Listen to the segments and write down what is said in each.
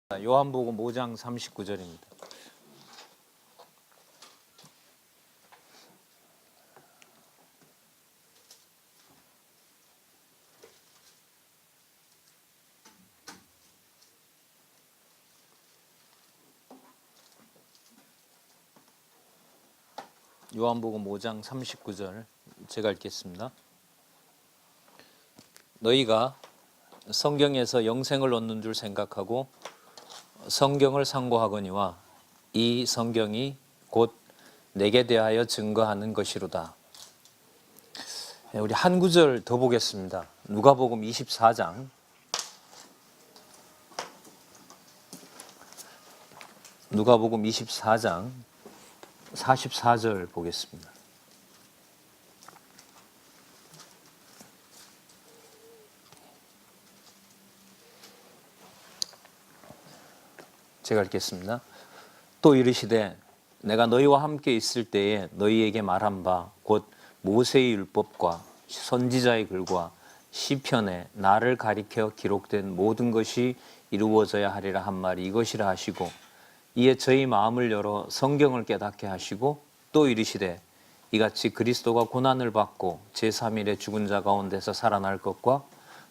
요한복음 5장 39절입니다. 요한복음 5장 39절 제가 읽겠습니다. 너희가 성경에서 영생을 얻는 줄 생각하고 성경을 상고하거니와 이 성경이 곧 내게 대하여 증거하는 것이로다. 우리 한 구절 더 보겠습니다. 누가복음 24장 누가복음 24장 44절 보겠습니다. 제가 읽겠습니다. 또 이르시되 내가 너희와 함께 있을 때에 너희에게 말한 바 곧 모세의 율법과 선지자의 글과 시편에 나를 가리켜 기록된 모든 것이 이루어져야 하리라 한 말이 이것이라 하시고 이에 저희 마음을 열어 성경을 깨닫게 하시고 또 이르시되 이같이 그리스도가 고난을 받고 제3일에 죽은 자 가운데서 살아날 것과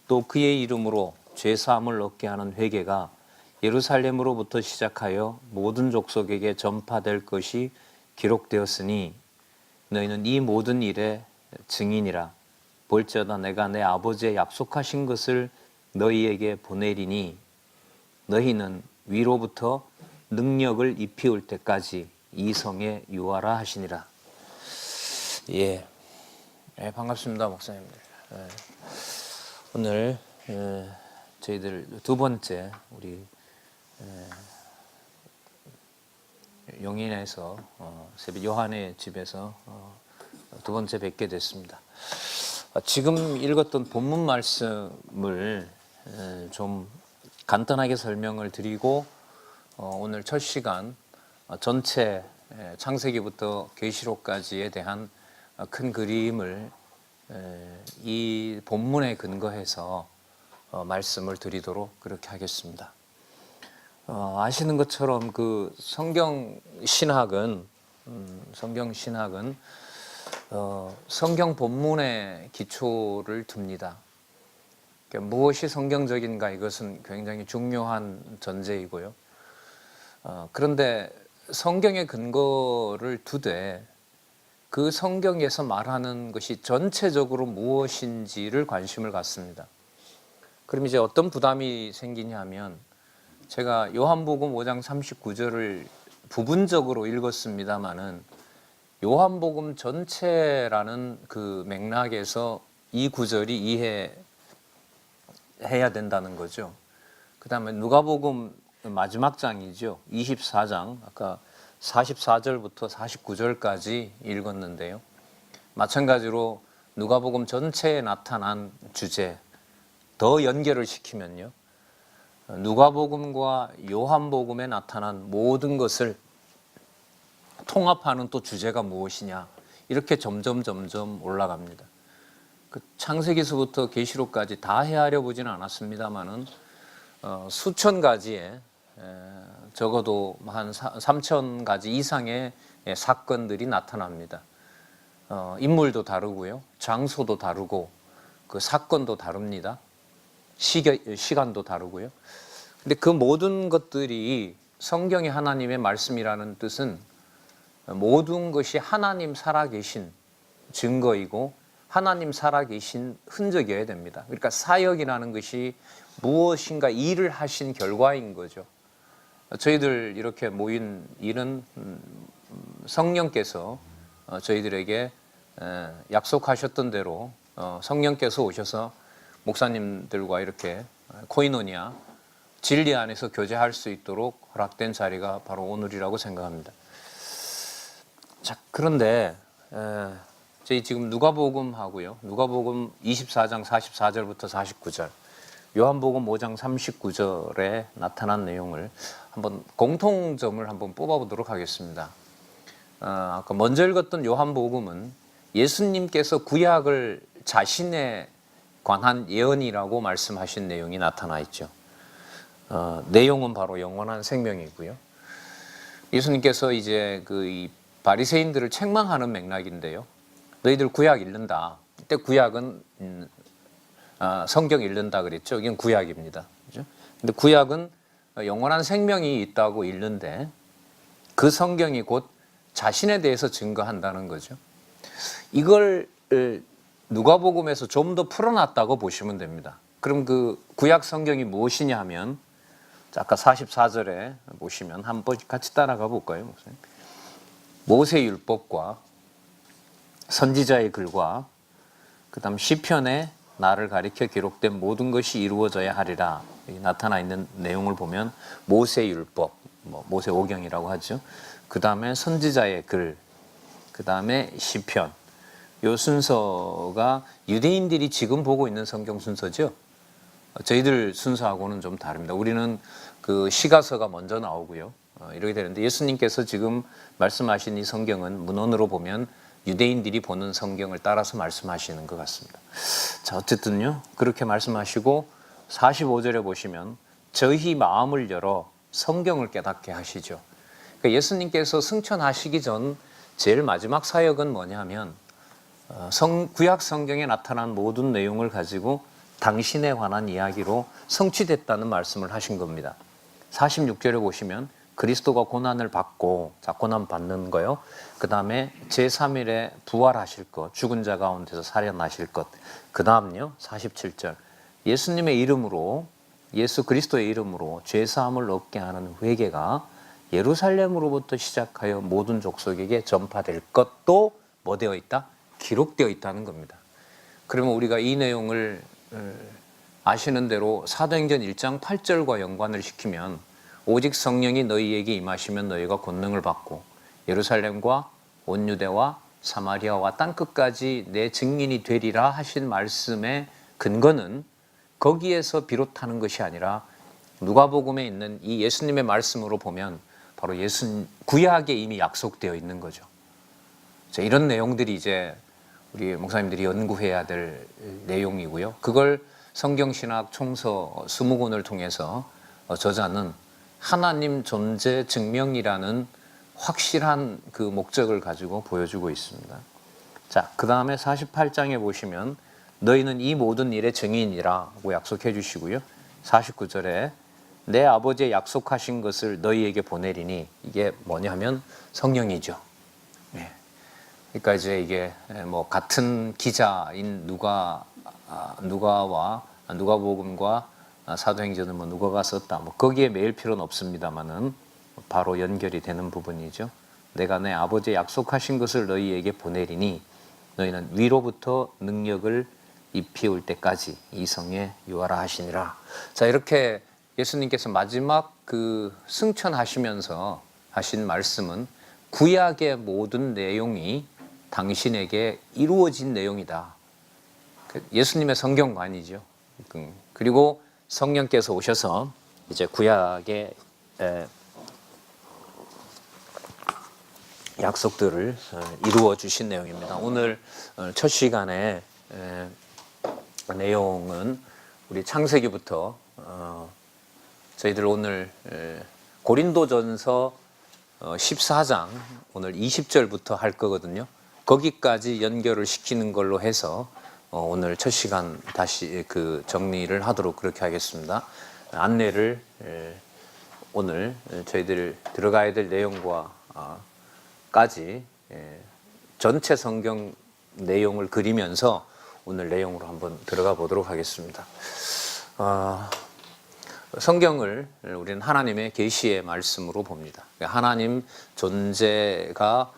또 그의 이름으로 죄사함을 얻게 하는 회개가 예루살렘으로부터 시작하여 모든 족속에게 전파될 것이 기록되었으니 너희는 이 모든 일의 증인이라. 볼지어다 내가 내 아버지의 약속하신 것을 너희에게 보내리니 너희는 위로부터 능력을 입히올 때까지 이 성에 유하라 하시니라. 반갑습니다, 목사님들. 오늘 저희들 두 번째 우리 용인에서 세빛 요한의 집에서 두 번째 뵙게 됐습니다. 지금 읽었던 본문 말씀을 좀 간단하게 설명을 드리고 오늘 첫 시간 전체 창세기부터 계시록까지에 대한 큰 그림을 이 본문에 근거해서 말씀을 드리도록 그렇게 하겠습니다. 아시는 것처럼 그 성경 신학은 성경 본문에 기초를 둡니다. 그러니까 무엇이 성경적인가 이것은 굉장히 중요한 전제이고요. 그런데 성경의 근거를 두되 그 성경에서 말하는 것이 전체적으로 무엇인지를 관심을 갖습니다. 그럼 이제 어떤 부담이 생기냐면 제가 요한복음 5장 39절을 부분적으로 읽었습니다마는 요한복음 전체라는 그 맥락에서 이 구절이 이해해야 된다는 거죠. 그 다음에 누가복음 마지막 장이죠. 24장 아까 44절부터 49절까지 읽었는데요. 마찬가지로 누가복음 전체에 나타난 주제 더 연결을 시키면요. 누가복음과 요한복음에 나타난 모든 것을 통합하는 또 주제가 무엇이냐 이렇게 점점 올라갑니다. 그 창세기서부터 계시록까지 다 헤아려 보지는 않았습니다만은 수천 가지의 적어도 한 3천 가지 이상의 사건들이 나타납니다. 인물도 다르고요, 장소도 다르고 그 사건도 다릅니다. 시간도 다르고요. 근데 그 모든 것들이 성경이 하나님의 말씀이라는 뜻은 모든 것이 하나님 살아계신 증거이고 하나님 살아계신 흔적이어야 됩니다. 그러니까 사역이라는 것이 무엇인가 일을 하신 결과인 거죠. 저희들 이렇게 모인 일은 성령께서 저희들에게 약속하셨던 대로 성령께서 오셔서 목사님들과 이렇게 코이노니아 진리 안에서 교제할 수 있도록 허락된 자리가 바로 오늘이라고 생각합니다. 자, 그런데 저희 지금 누가복음하고요, 누가복음 24장 44절부터 49절, 요한복음 5장 39절에 나타난 내용을 한번 공통점을 한번 뽑아보도록 하겠습니다. 아까 먼저 읽었던 요한복음은 예수님께서 구약을 자신의 관한 예언이라고 말씀하신 내용이 나타나 있죠. 내용은 바로 영원한 생명이고요. 예수님께서 이제 이 바리새인들을 책망하는 맥락인데요. 너희들 구약 읽는다. 이때 구약은 성경 읽는다 그랬죠. 이건 구약입니다. 그죠? 근데 구약은 영원한 생명이 있다고 읽는데 그 성경이 곧 자신에 대해서 증거한다는 거죠. 이걸 누가복음에서 좀 더 풀어놨다고 보시면 됩니다. 그럼 그 구약 성경이 무엇이냐 하면 아까 44절에 보시면 한번 같이 따라가 볼까요, 목사님? 모세의 율법과 선지자의 글과 그다음 시편에 나를 가리켜 기록된 모든 것이 이루어져야 하리라. 여기 나타나 있는 내용을 보면 모세의 율법, 모세 오경이라고 하죠. 그다음에 선지자의 글, 그다음에 시편. 요 순서가 유대인들이 지금 보고 있는 성경 순서죠. 저희들 순서하고는 좀 다릅니다. 우리는 그 시가서가 먼저 나오고요. 이렇게 되는데 예수님께서 지금 말씀하신 이 성경은 문헌으로 보면 유대인들이 보는 성경을 따라서 말씀하시는 것 같습니다. 자, 어쨌든요. 그렇게 말씀하시고 45절에 보시면 저희 마음을 열어 성경을 깨닫게 하시죠. 그러니까 예수님께서 승천하시기 전 제일 마지막 사역은 뭐냐면 구약 성경에 나타난 모든 내용을 가지고 당신에 관한 이야기로 성취됐다는 말씀을 하신 겁니다. 46절에 보시면 그리스도가 고난을 받고, 자, 고난 받는 거요. 그 다음에 제3일에 부활하실 것, 죽은 자 가운데서 살아나실 것. 그 다음요, 47절. 예수님의 이름으로, 예수 그리스도의 이름으로 죄사함을 얻게 하는 회개가 예루살렘으로부터 시작하여 모든 족속에게 전파될 것도 뭐 되어 있다? 기록되어 있다는 겁니다. 그러면 우리가 이 내용을 아시는 대로 사도행전 1장 8절과 연관을 시키면 오직 성령이 너희에게 임하시면 너희가 권능을 받고 예루살렘과 온 유대와 사마리아와 땅끝까지 내 증인이 되리라 하신 말씀의 근거는 거기에서 비롯하는 것이 아니라 누가복음에 있는 이 예수님의 말씀으로 보면 바로 구약에 이미 약속되어 있는 거죠. 자, 이런 내용들이 이제 우리 목사님들이 연구해야 될 내용이고요. 그걸 성경신학 총서 20권을 통해서 저자는 하나님 존재 증명이라는 확실한 그 목적을 가지고 보여주고 있습니다. 자, 그 다음에 48장에 보시면 너희는 이 모든 일의 증인이라고 약속해 주시고요. 49절에 내 아버지의 약속하신 것을 너희에게 보내리니 이게 뭐냐면 성령이죠. 네. 그러니까 이제 이게 뭐 같은 기자인 누가복음과 사도행전을 뭐 누가가 썼다. 뭐 거기에 매일 필요는 없습니다만은 바로 연결이 되는 부분이죠. 내가 내 아버지의 약속하신 것을 너희에게 보내리니 너희는 위로부터 능력을 입히올 때까지 이 성에 유하라 하시니라. 자, 이렇게 예수님께서 마지막 그 승천하시면서 하신 말씀은 구약의 모든 내용이 당신에게 이루어진 내용이다. 예수님의 성경관이죠. 그리고 성령께서 오셔서 이제 구약의 약속들을 이루어 주신 내용입니다. 오늘 첫 시간에 내용은 우리 창세기부터 저희들 오늘 고린도전서 14장 오늘 20절부터 할 거거든요. 거기까지 연결을 시키는 걸로 해서 오늘 첫 시간 다시 그 정리를 하도록 그렇게 하겠습니다. 안내를 오늘 저희들 들어가야 될 내용과까지 전체 성경 내용을 그리면서 오늘 내용으로 한번 들어가 보도록 하겠습니다. 성경을 우리는 하나님의 계시의 말씀으로 봅니다. 하나님 존재가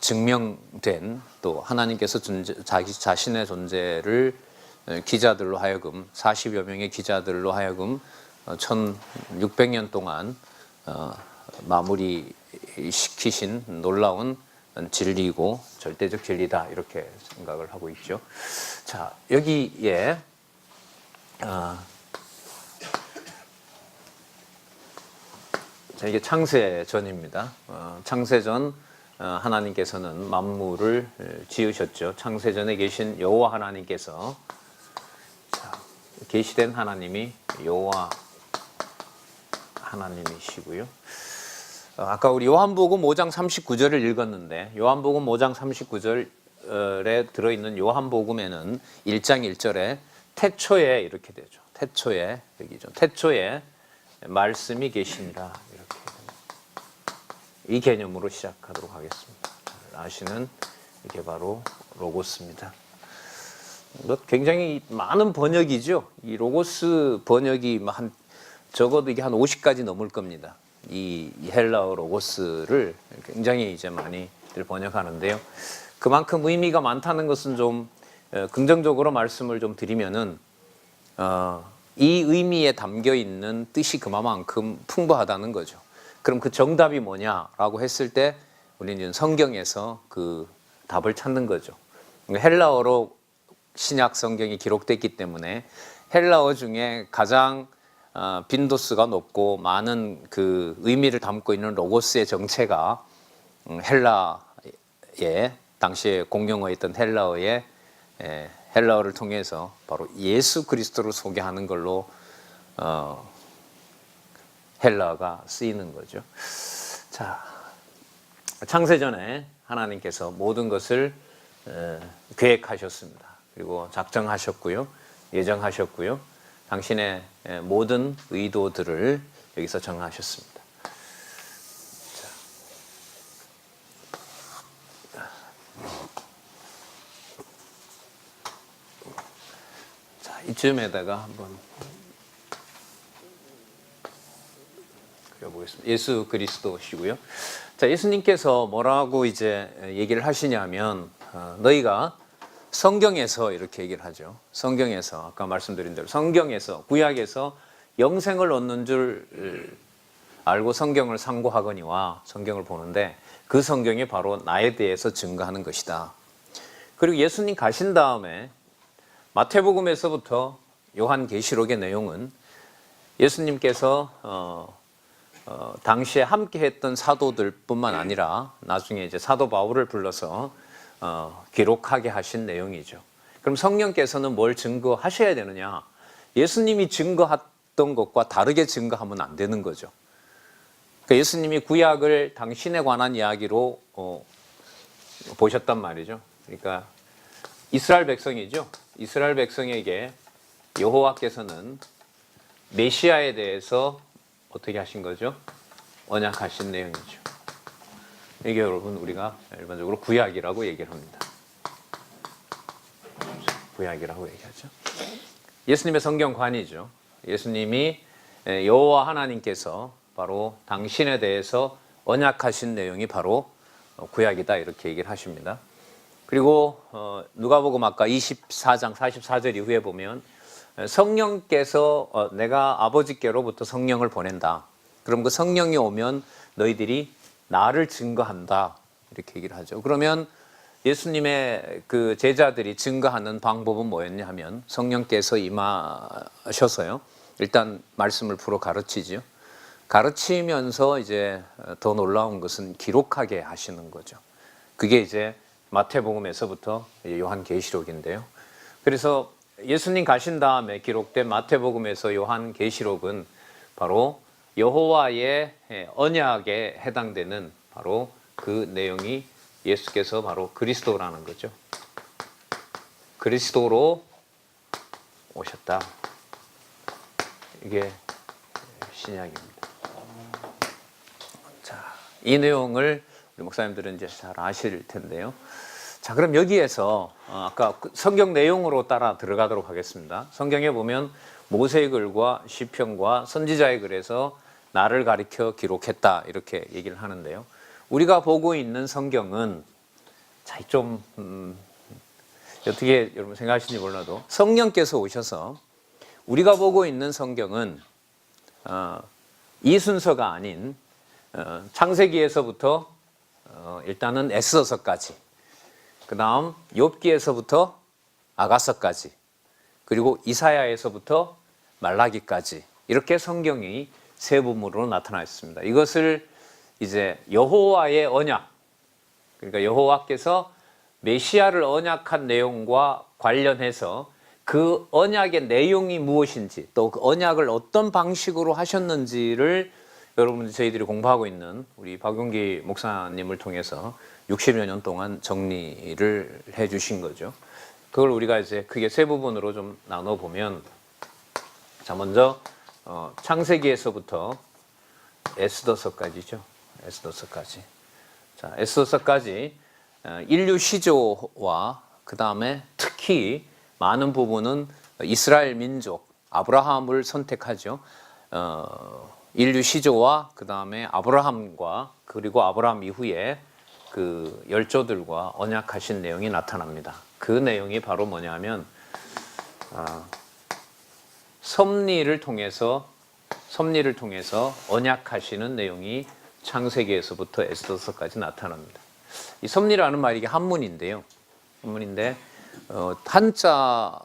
증명된, 또 하나님께서 자기 자신의 존재를 기자들로 하여금 40여 명의 기자들로 하여금 1600년 동안 마무리 시키신 놀라운 진리이고 절대적 진리다, 이렇게 생각을 하고 있죠. 자, 여기에 이게 창세전입니다. 창세전 하나님께서는 만물을 지으셨죠. 창세전에 계신 여호와 하나님께서, 계시된 하나님이 여호와 하나님이시고요. 아까 우리 요한복음 5장 39절을 읽었는데 요한복음 5장 39절에 들어있는 요한복음에는 1장 1절에 태초에 이렇게 되죠. 태초에 여기죠. 태초에 말씀이 계시니라 이렇게 이 개념으로 시작하도록 하겠습니다. 아시는 이게 바로 로고스입니다. 굉장히 많은 번역이죠. 이 로고스 번역이 적어도 이게 한 50가지 넘을 겁니다. 이 헬라어 로고스를 굉장히 이제 많이들 번역하는데요. 그만큼 의미가 많다는 것은 좀 긍정적으로 말씀을 좀 드리면은 이 의미에 담겨 있는 뜻이 그만큼 풍부하다는 거죠. 그럼 그 정답이 뭐냐라고 했을 때 우리는 성경에서 그 답을 찾는 거죠. 헬라어로 신약 성경이 기록됐기 때문에 헬라어 중에 가장 빈도수가 높고 많은 그 의미를 담고 있는 로고스의 정체가 헬라의 당시에 공용어였던 헬라어를 통해서 바로 예수 그리스도를 소개하는 걸로 헬라어가 쓰이는 거죠. 자, 창세전에 하나님께서 모든 것을 계획하셨습니다. 그리고 작정하셨고요, 예정하셨고요, 당신의 모든 의도들을 여기서 정하셨습니다. 자, 이쯤에다가 한번 그려보겠습니다. 예수 그리스도시고요. 자, 예수님께서 뭐라고 이제 얘기를 하시냐면 너희가 성경에서 이렇게 얘기를 하죠. 성경에서 아까 말씀드린 대로 성경에서 구약에서 영생을 얻는 줄 알고 성경을 상고하거니와 성경을 보는데 그 성경이 바로 나에 대해서 증거하는 것이다. 그리고 예수님 가신 다음에 마태복음에서부터 요한계시록의 내용은 예수님께서 당시에 함께했던 사도들뿐만 아니라 나중에 이제 사도 바울을 불러서 기록하게 하신 내용이죠. 그럼 성령께서는 뭘 증거하셔야 되느냐? 예수님이 증거했던 것과 다르게 증거하면 안 되는 거죠. 그러니까 예수님이 구약을 당신에 관한 이야기로 보셨단 말이죠. 그러니까 이스라엘 백성이죠. 이스라엘 백성에게 여호와께서는 메시아에 대해서 어떻게 하신 거죠? 언약하신 내용이죠. 이게 여러분 우리가 일반적으로 구약이라고 얘기를 합니다. 구약이라고 얘기하죠. 예수님의 성경관이죠. 예수님이 여호와 하나님께서 바로 당신에 대해서 언약하신 내용이 바로 구약이다 이렇게 얘기를 하십니다. 그리고 누가복음 아까 24장 44절 이후에 보면 성령께서 내가 아버지께로부터 성령을 보낸다. 그럼 그 성령이 오면 너희들이 나를 증거한다 이렇게 얘기를 하죠. 그러면 예수님의 그 제자들이 증거하는 방법은 뭐였냐 하면 성령께서 임하셔서요. 일단 말씀을 풀어 가르치죠. 가르치면서 이제 더 놀라운 것은 기록하게 하시는 거죠. 그게 이제 마태복음에서부터 요한계시록인데요. 그래서 예수님 가신 다음에 기록된 마태복음에서 요한계시록은 바로 여호와의 언약에 해당되는 바로 그 내용이 예수께서 바로 그리스도라는 거죠. 그리스도로 오셨다. 이게 신약입니다. 자, 이 내용을 우리 목사님들은 이제 잘 아실 텐데요. 자, 그럼 여기에서 아까 성경 내용으로 따라 들어가도록 하겠습니다. 성경에 보면 모세의 글과 시편과 선지자의 글에서 나를 가리켜 기록했다 이렇게 얘기를 하는데요. 우리가 보고 있는 성경은 좀 어떻게 여러분 생각하시는지 몰라도 성령께서 오셔서 우리가 보고 있는 성경은 이 순서가 아닌 창세기에서부터 일단은 에스더서까지, 그 다음 욥기에서부터 아가서까지, 그리고 이사야에서부터 말라기까지 이렇게 성경이 세 부분으로 나타나 있습니다. 이것을 이제 여호와의 언약, 그러니까 여호와께서 메시아를 언약한 내용과 관련해서 그 언약의 내용이 무엇인지 또 그 언약을 어떤 방식으로 하셨는지를 여러분 저희들이 공부하고 있는 우리 박용기 목사님을 통해서 60여 년 동안 정리를 해 주신 거죠. 그걸 우리가 이제 크게 세 부분으로 좀 나눠 보면, 자, 먼저 창세기에서부터 에스더서까지죠. 에스더서까지. 자, 에스더서까지 인류 시조와 그 다음에 특히 많은 부분은 이스라엘 민족 아브라함을 선택하죠. 인류 시조와 그 다음에 아브라함과 그리고 아브라함 이후에 그 열조들과 언약하신 내용이 나타납니다. 그 내용이 바로 뭐냐면 섭리를 통해서 언약하시는 내용이 창세기에서부터 에스더서까지 나타납니다. 이 섭리라는 말이 이게 한문인데요. 한문인데 한자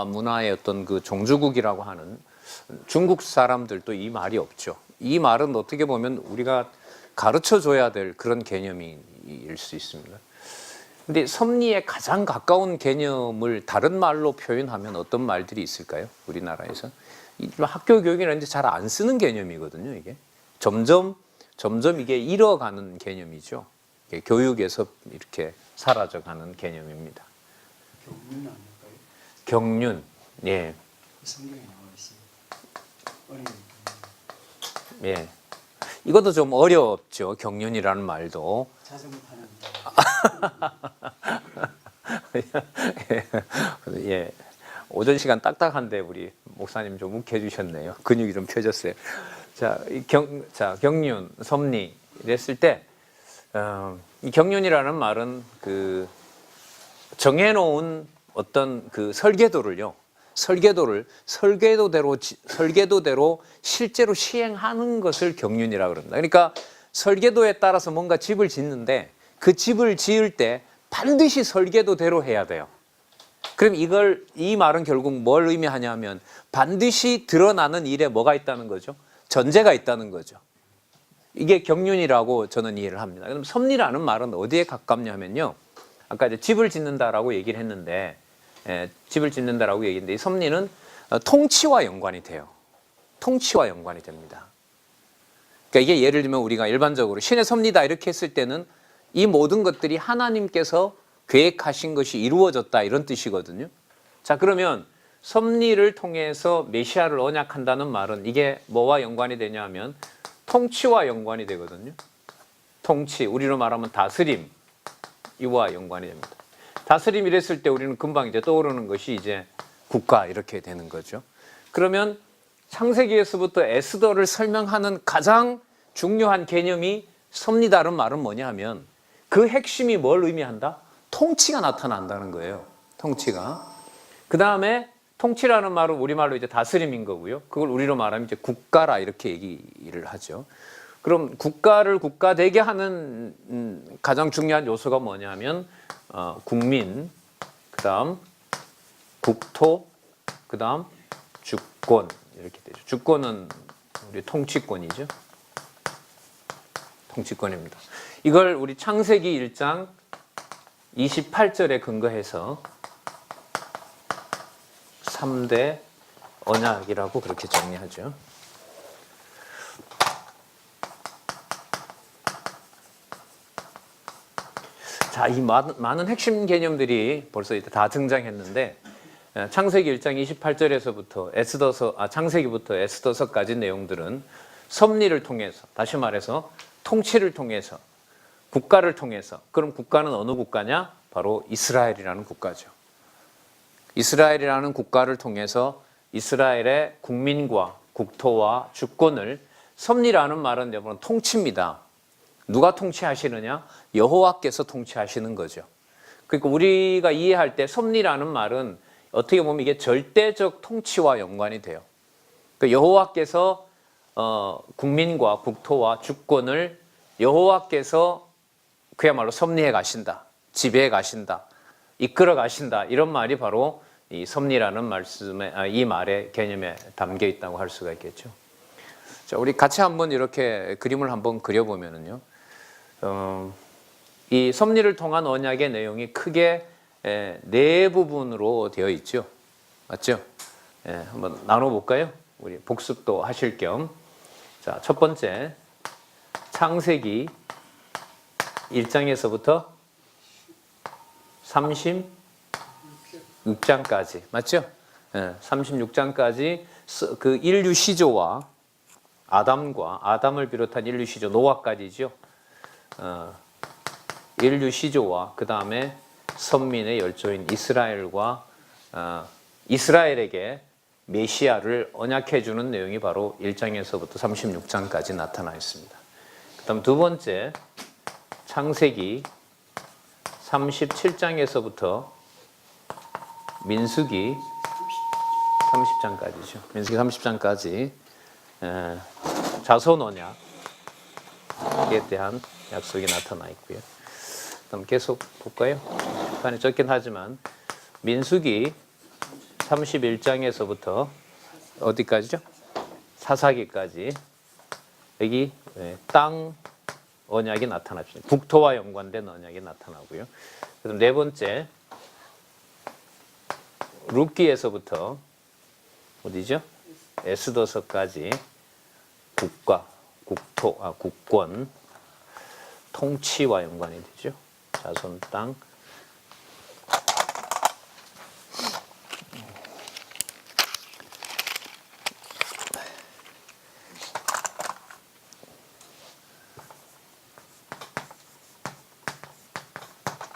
문화의 어떤 그 종주국이라고 하는 중국 사람들도 이 말이 없죠. 이 말은 어떻게 보면 우리가 가르쳐 줘야 될 그런 개념일 수 있습니다. 근데 섭리에 가장 가까운 개념을 다른 말로 표현하면 어떤 말들이 있을까요? 우리나라에서 학교 교육이나 이제 잘 안 쓰는 개념이거든요. 이게 점점 이게 잃어가는 개념이죠. 이게 교육에서 이렇게 사라져가는 개념입니다. 경륜 아닐까요? 경륜, 예, 성경에 나와 있습니다. 어린 예. 이것도 좀 어렵죠. 경륜이라는 말도. 자세 못하는 예. 오전 시간 딱딱한데 우리 목사님 좀 욱해주셨네요. 근육이 좀 펴졌어요. 자, 경륜, 섭리 이랬을 때, 이 경륜이라는 말은 그 정해놓은 어떤 그 설계도대로 실제로 시행하는 것을 경륜이라고 그럽니다. 그러니까 설계도에 따라서 뭔가 집을 짓는데 그 집을 지을 때 반드시 설계도대로 해야 돼요. 그럼 이 말은 결국 뭘 의미하냐면 반드시 드러나는 일에 뭐가 있다는 거죠? 전제가 있다는 거죠. 이게 경륜이라고 저는 이해를 합니다. 그럼 섭리라는 말은 어디에 가깝냐면요. 아까 이제 집을 짓는다라고 얘기를 했는데, 이 섭리는 통치와 연관이 돼요. 통치와 연관이 됩니다. 그러니까 이게 예를 들면 우리가 일반적으로 신의 섭리다 이렇게 했을 때는 이 모든 것들이 하나님께서 계획하신 것이 이루어졌다 이런 뜻이거든요. 자, 그러면 섭리를 통해서 메시아를 언약한다는 말은 이게 뭐와 연관이 되냐면 통치와 연관이 되거든요. 통치, 우리로 말하면 다스림 이와 연관이 됩니다. 다스림 이랬을 때 우리는 금방 이제 떠오르는 것이 이제 국가 이렇게 되는 거죠. 그러면 창세기에서부터 에스더를 설명하는 가장 중요한 개념이 섭리다는 말은 뭐냐 하면 그 핵심이 뭘 의미한다? 통치가 나타난다는 거예요. 통치가. 그 다음에 통치라는 말은 우리말로 이제 다스림인 거고요. 그걸 우리로 말하면 이제 국가라 이렇게 얘기를 하죠. 그럼 국가를 국가되게 하는 가장 중요한 요소가 뭐냐면 국민, 그 다음 국토, 그 다음 주권 이렇게 되죠. 주권은 우리 통치권이죠. 통치권입니다. 이걸 우리 창세기 1장 28절에 근거해서 3대 언약이라고 그렇게 정리하죠. 자, 이 많은 핵심 개념들이 벌써 이제 다 등장했는데 창세기 1장 28절에서부터 창세기부터 에스더서까지 내용들은 섭리를 통해서, 다시 말해서 통치를 통해서, 국가를 통해서. 그럼 국가는 어느 국가냐? 바로 이스라엘이라는 국가죠. 이스라엘이라는 국가를 통해서 이스라엘의 국민과 국토와 주권을, 섭리라는 말은 여러분 통치입니다. 누가 통치하시느냐? 여호와께서 통치하시는 거죠. 그러니까 우리가 이해할 때 섭리라는 말은 어떻게 보면 이게 절대적 통치와 연관이 돼요. 그러니까 여호와께서 국민과 국토와 주권을 여호와께서 그야말로 섭리해 가신다, 지배해 가신다, 이끌어 가신다, 이런 말이 바로 이 섭리라는 말씀에, 이 말의 개념에 담겨 있다고 할 수가 있겠죠. 자, 우리 같이 한번 이렇게 그림을 한번 그려보면은요, 이 섭리를 통한 언약의 내용이 크게 네 부분으로 되어 있죠. 맞죠? 예, 한번 나눠볼까요? 우리 복습도 하실 겸. 자, 첫 번째 창세기 1장에서부터 36장까지 맞죠? 예, 36장까지 그 인류 시조와 아담을 비롯한 인류 시조 노아까지죠. 인류 시조와 그 다음에 선민의 열조인 이스라엘과 이스라엘에게 메시아를 언약해 주는 내용이 바로 1장에서부터 36장까지 나타나 있습니다. 그 다음 두 번째 창세기 37장에서부터 민수기 30장까지죠. 민수기 30장까지 자손 언약에 대한 약속이 나타나 있고요. 그럼 계속 볼까요? 간에 적긴 하지만 민수기 31장에서부터 어디까지죠? 사사기까지 여기 땅 언약이 나타납니다. 국토와 연관된 언약이 나타나고요. 그다음 네 번째 룻기에서부터 어디죠? 에스더서까지 국권, 통치와 연관이 되죠. 자손 땅.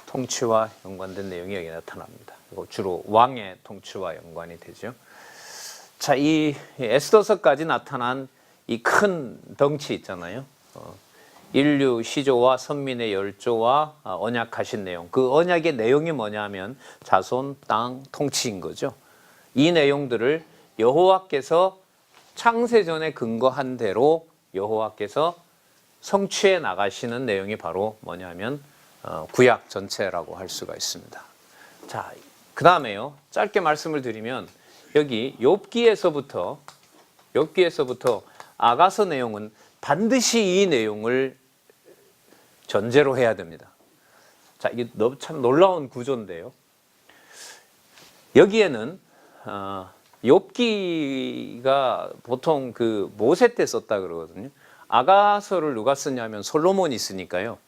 통치와 연관된 내용이 여기 나타납니다. 그리고 주로 왕의 통치와 연관이 되죠. 자, 이 에스더서까지 나타난 이 큰 덩치 있잖아요. 인류 시조와 선민의 열조와 언약하신 내용. 그 언약의 내용이 뭐냐면 자손, 땅, 통치인 거죠. 이 내용들을 여호와께서 창세전에 근거한 대로 여호와께서 성취해 나가시는 내용이 바로 뭐냐면 구약 전체라고 할 수가 있습니다. 자, 그 다음에요. 짧게 말씀을 드리면 여기 욥기에서부터 아가서 내용은 반드시 이 내용을 전제로 해야 됩니다. 자, 이게 참 놀라운 구조인데요. 여기에는 욥기가 보통 그 모세 때 썼다 그러거든요. 아가서를 누가 쓰냐면 솔로몬이 쓰니까요.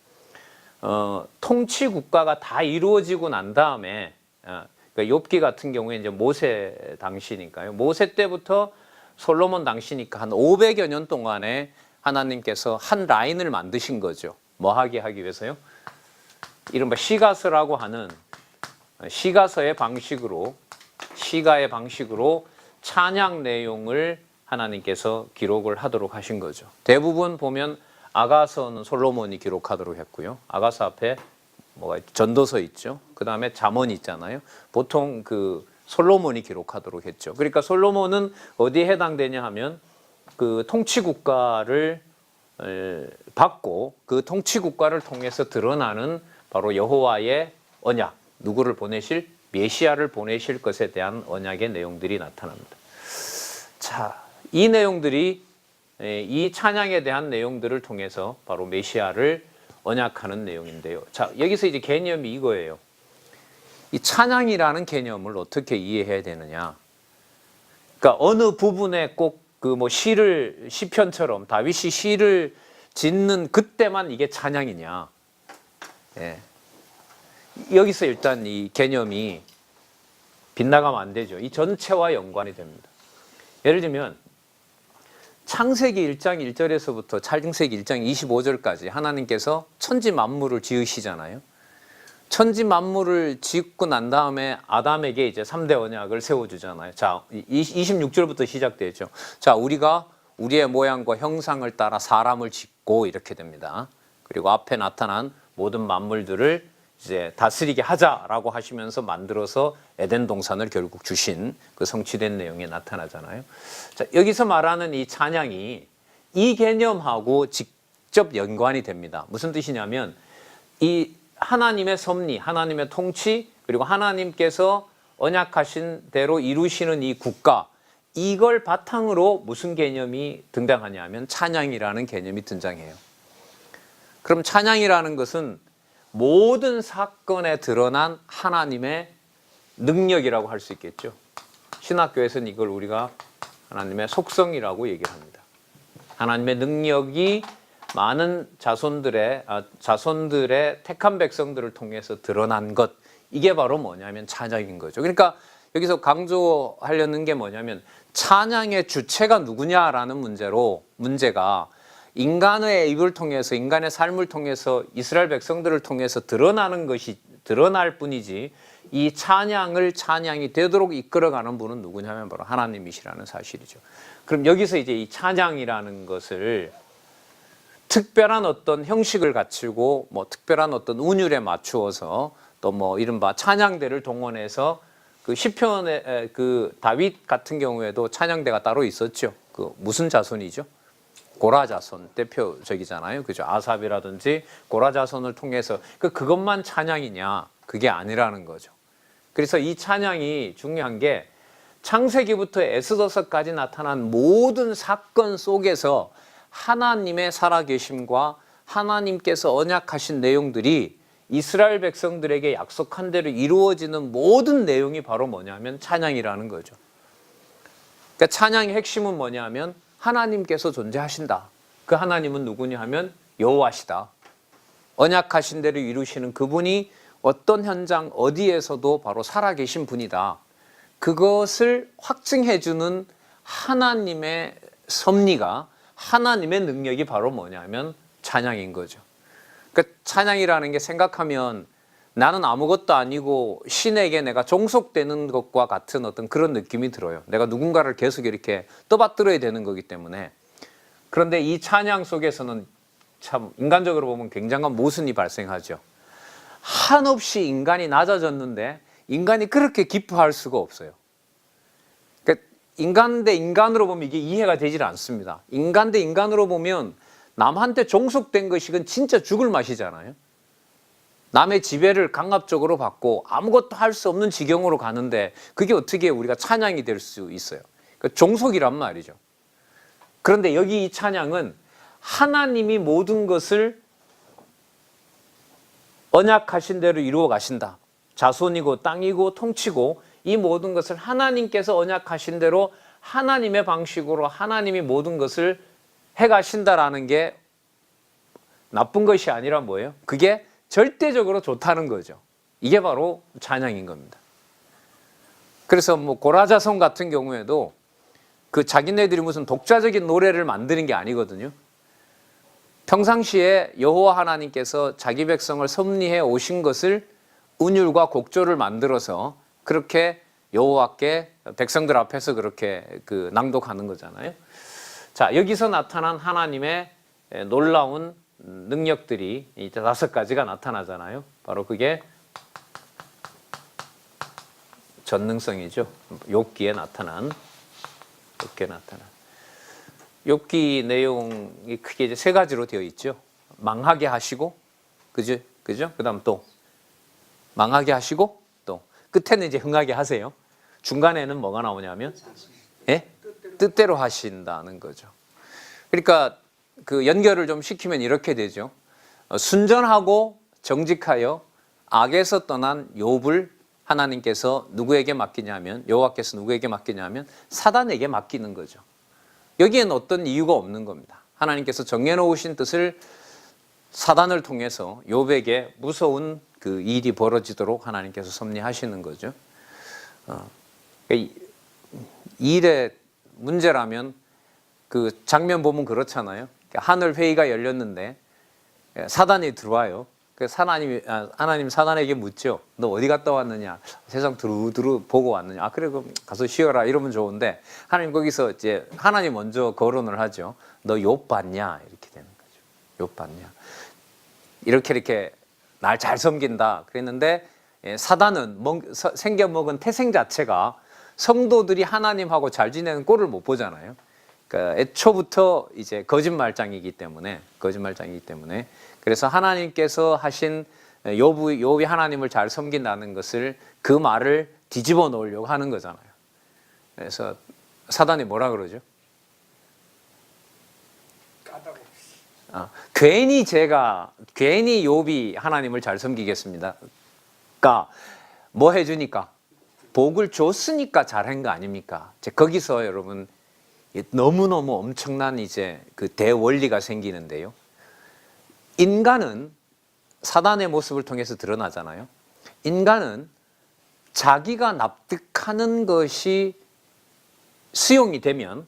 통치 국가가 다 이루어지고 난 다음에 그러니까 욥기 같은 경우에 이제 모세 당시니까요. 모세 때부터 솔로몬 당시니까 한 500여 년 동안에 하나님께서 한 라인을 만드신 거죠. 뭐 하게 하기 위해서요? 이른바 시가서라고 하는 시가의 방식으로 찬양 내용을 하나님께서 기록을 하도록 하신 거죠. 대부분 보면 아가서는 솔로몬이 기록하도록 했고요. 아가서 앞에 뭐가 전도서 있죠. 그 다음에 잠언이 있잖아요. 보통 그 솔로몬이 기록하도록 했죠. 그러니까 솔로몬은 어디에 해당되냐 하면 그 통치 국가를 받고 그 통치 국가를 통해서 드러나는 바로 여호와의 언약, 누구를 보내실? 메시아를 보내실 것에 대한 언약의 내용들이 나타납니다. 자, 이 내용들이 이 찬양에 대한 내용들을 통해서 바로 메시아를 언약하는 내용인데요. 자, 여기서 이제 개념이 이거예요. 이 찬양이라는 개념을 어떻게 이해해야 되느냐? 그러니까 어느 부분에 꼭 그 뭐 시편처럼 다윗이 시를 짓는 그때만 이게 찬양이냐? 예. 여기서 일단 이 개념이 빗나가면 안 되죠. 이 전체와 연관이 됩니다. 예를 들면 창세기 1장 1절에서부터 창세기 1장 25절까지 하나님께서 천지 만물을 지으시잖아요. 천지 만물을 짓고 난 다음에 아담에게 이제 3대 언약을 세워주잖아요. 자, 26절부터 시작되죠. 자, 우리가 우리의 모양과 형상을 따라 사람을 짓고 이렇게 됩니다. 그리고 앞에 나타난 모든 만물들을 이제 다스리게 하자라고 하시면서 만들어서 에덴 동산을 결국 주신 그 성취된 내용이 나타나잖아요. 자, 여기서 말하는 이 찬양이 이 개념하고 직접 연관이 됩니다. 무슨 뜻이냐면 이 하나님의 섭리, 하나님의 통치, 그리고 하나님께서 언약하신 대로 이루시는 이 국가, 이걸 바탕으로 무슨 개념이 등장하냐면 찬양이라는 개념이 등장해요. 그럼 찬양이라는 것은 모든 사건에 드러난 하나님의 능력이라고 할 수 있겠죠. 신학교에서는 이걸 우리가 하나님의 속성이라고 얘기를 합니다. 하나님의 능력이 많은 자손들의 택한 백성들을 통해서 드러난 것, 이게 바로 뭐냐면 찬양인 거죠. 그러니까 여기서 강조하려는 게 뭐냐면 찬양의 주체가 누구냐라는 문제가 인간의 입을 통해서, 인간의 삶을 통해서, 이스라엘 백성들을 통해서 드러날 뿐이지, 이 찬양이 되도록 이끌어가는 분은 누구냐면 바로 하나님이시라는 사실이죠. 그럼 여기서 이제 이 찬양이라는 것을 특별한 어떤 형식을 갖추고 뭐 특별한 어떤 운율에 맞추어서 또 뭐 이른바 찬양대를 동원해서 그 시편의 그 다윗 같은 경우에도 찬양대가 따로 있었죠. 그 무슨 자손이죠? 고라 자손 대표적이잖아요. 그죠? 아삽이라든지 고라 자손을 통해서 그것만 찬양이냐? 그게 아니라는 거죠. 그래서 이 찬양이 중요한 게 창세기부터 에스더서까지 나타난 모든 사건 속에서 하나님의 살아계심과 하나님께서 언약하신 내용들이 이스라엘 백성들에게 약속한 대로 이루어지는 모든 내용이 바로 뭐냐면 찬양이라는 거죠. 그러니까 찬양의 핵심은 뭐냐면 하나님께서 존재하신다. 그 하나님은 누구냐 하면 여호와시다. 언약하신 대로 이루시는 그분이 어떤 현장 어디에서도 바로 살아계신 분이다. 그것을 확증해주는 하나님의 섭리가, 하나님의 능력이 바로 뭐냐면 찬양인 거죠. 그러니까 찬양이라는 게 생각하면 나는 아무것도 아니고 신에게 내가 종속되는 것과 같은 어떤 그런 느낌이 들어요. 내가 누군가를 계속 이렇게 떠받들어야 되는 거기 때문에. 그런데 이 찬양 속에서는 참 인간적으로 보면 굉장한 모순이 발생하죠. 한없이 인간이 낮아졌는데 인간이 그렇게 기뻐할 수가 없어요. 그러니까 인간 대 인간으로 보면 이게 이해가 되질 않습니다. 인간 대 인간으로 보면 남한테 종속된 것이 건 진짜 죽을 맛이잖아요. 남의 지배를 강압적으로 받고 아무것도 할 수 없는 지경으로 가는데 그게 어떻게 우리가 찬양이 될 수 있어요? 그러니까 종속이란 말이죠. 그런데 여기 이 찬양은 하나님이 모든 것을 언약하신 대로 이루어 가신다. 자손이고 땅이고 통치고 이 모든 것을 하나님께서 언약하신 대로 하나님의 방식으로 하나님이 모든 것을 해가신다라는 게 나쁜 것이 아니라 뭐예요? 그게 절대적으로 좋다는 거죠. 이게 바로 찬양인 겁니다. 그래서 뭐 고라자손 같은 경우에도 그 자기네들이 무슨 독자적인 노래를 만드는 게 아니거든요. 평상시에 여호와 하나님께서 자기 백성을 섭리해 오신 것을 운율과 곡조를 만들어서 그렇게 여호와께 백성들 앞에서 그렇게 그 낭독하는 거잖아요. 자, 여기서 나타난 하나님의 놀라운 능력들이 이제 5가지가 나타나잖아요. 바로 그게 전능성이죠. 욥기에 나타난 욥기 내용이 크게 이제 3가지로 되어 있죠. 망하게 하시고, 그죠? 그다음 또 망하게 하시고, 또 끝에는 이제 흥하게 하세요. 중간에는 뭐가 나오냐면, 예? 뜻대로 하신다는 거죠. 그러니까 그 연결을 좀 시키면 이렇게 되죠. 순전하고 정직하여 악에서 떠난 욥을 하나님께서 누구에게 맡기냐면, 여호와께서 누구에게 맡기냐면 사단에게 맡기는 거죠. 여기에는 어떤 이유가 없는 겁니다. 하나님께서 정해놓으신 뜻을 사단을 통해서 욥에게 무서운 그 일이 벌어지도록 하나님께서 섭리하시는 거죠. 일의 문제라면 그 장면 보면 그렇잖아요. 하늘 회의가 열렸는데 사단이 들어와요. 하나님 사단에게 묻죠. 너 어디 갔다 왔느냐? 세상 두루두루 보고 왔느냐? 그래 그럼 가서 쉬어라 이러면 좋은데 하나님 거기서 이제 하나님 먼저 거론을 하죠. 너 욥 봤냐? 이렇게 되는 거죠. 욥 봤냐? 이렇게 날 잘 섬긴다 그랬는데 사단은 생겨먹은 태생 자체가 성도들이 하나님하고 잘 지내는 꼴을 못 보잖아요. 그러니까 애초부터 이제 거짓말장이기 때문에 그래서 하나님께서 하신 욥이 하나님을 잘 섬긴다는 것을 그 말을 뒤집어 놓으려고 하는 거잖아요. 그래서 사단이 뭐라 그러죠? 괜히 욥이 하나님을 잘 섬기겠습니다. 그러니까 뭐 해주니까? 복을 줬으니까 잘한 거 아닙니까? 이제 거기서 여러분 너무너무 엄청난 이제 그 대원리가 생기는데요. 인간은 사단의 모습을 통해서 드러나잖아요. 인간은 자기가 납득하는 것이 수용이 되면,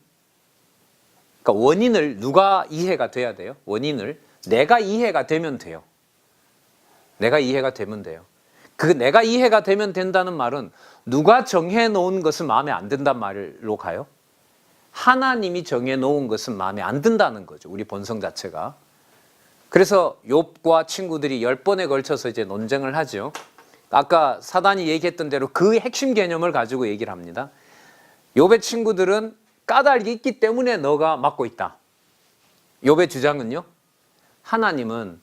그러니까 원인을 누가 이해가 돼야 돼요? 원인을 내가 이해가 되면 돼요. 내가 이해가 되면 돼요. 그 내가 이해가 되면 된다는 말은 누가 정해놓은 것은 마음에 안 든단 말로 가요? 하나님이 정해놓은 것은 마음에 안 든다는 거죠. 우리 본성 자체가. 그래서 욥과 친구들이 10번에 걸쳐서 이제 논쟁을 하죠. 아까 사단이 얘기했던 대로 그 핵심 개념을 가지고 얘기를 합니다. 욥의 친구들은 까닭이 있기 때문에 너가 맡고 있다. 욥의 주장은요, 하나님은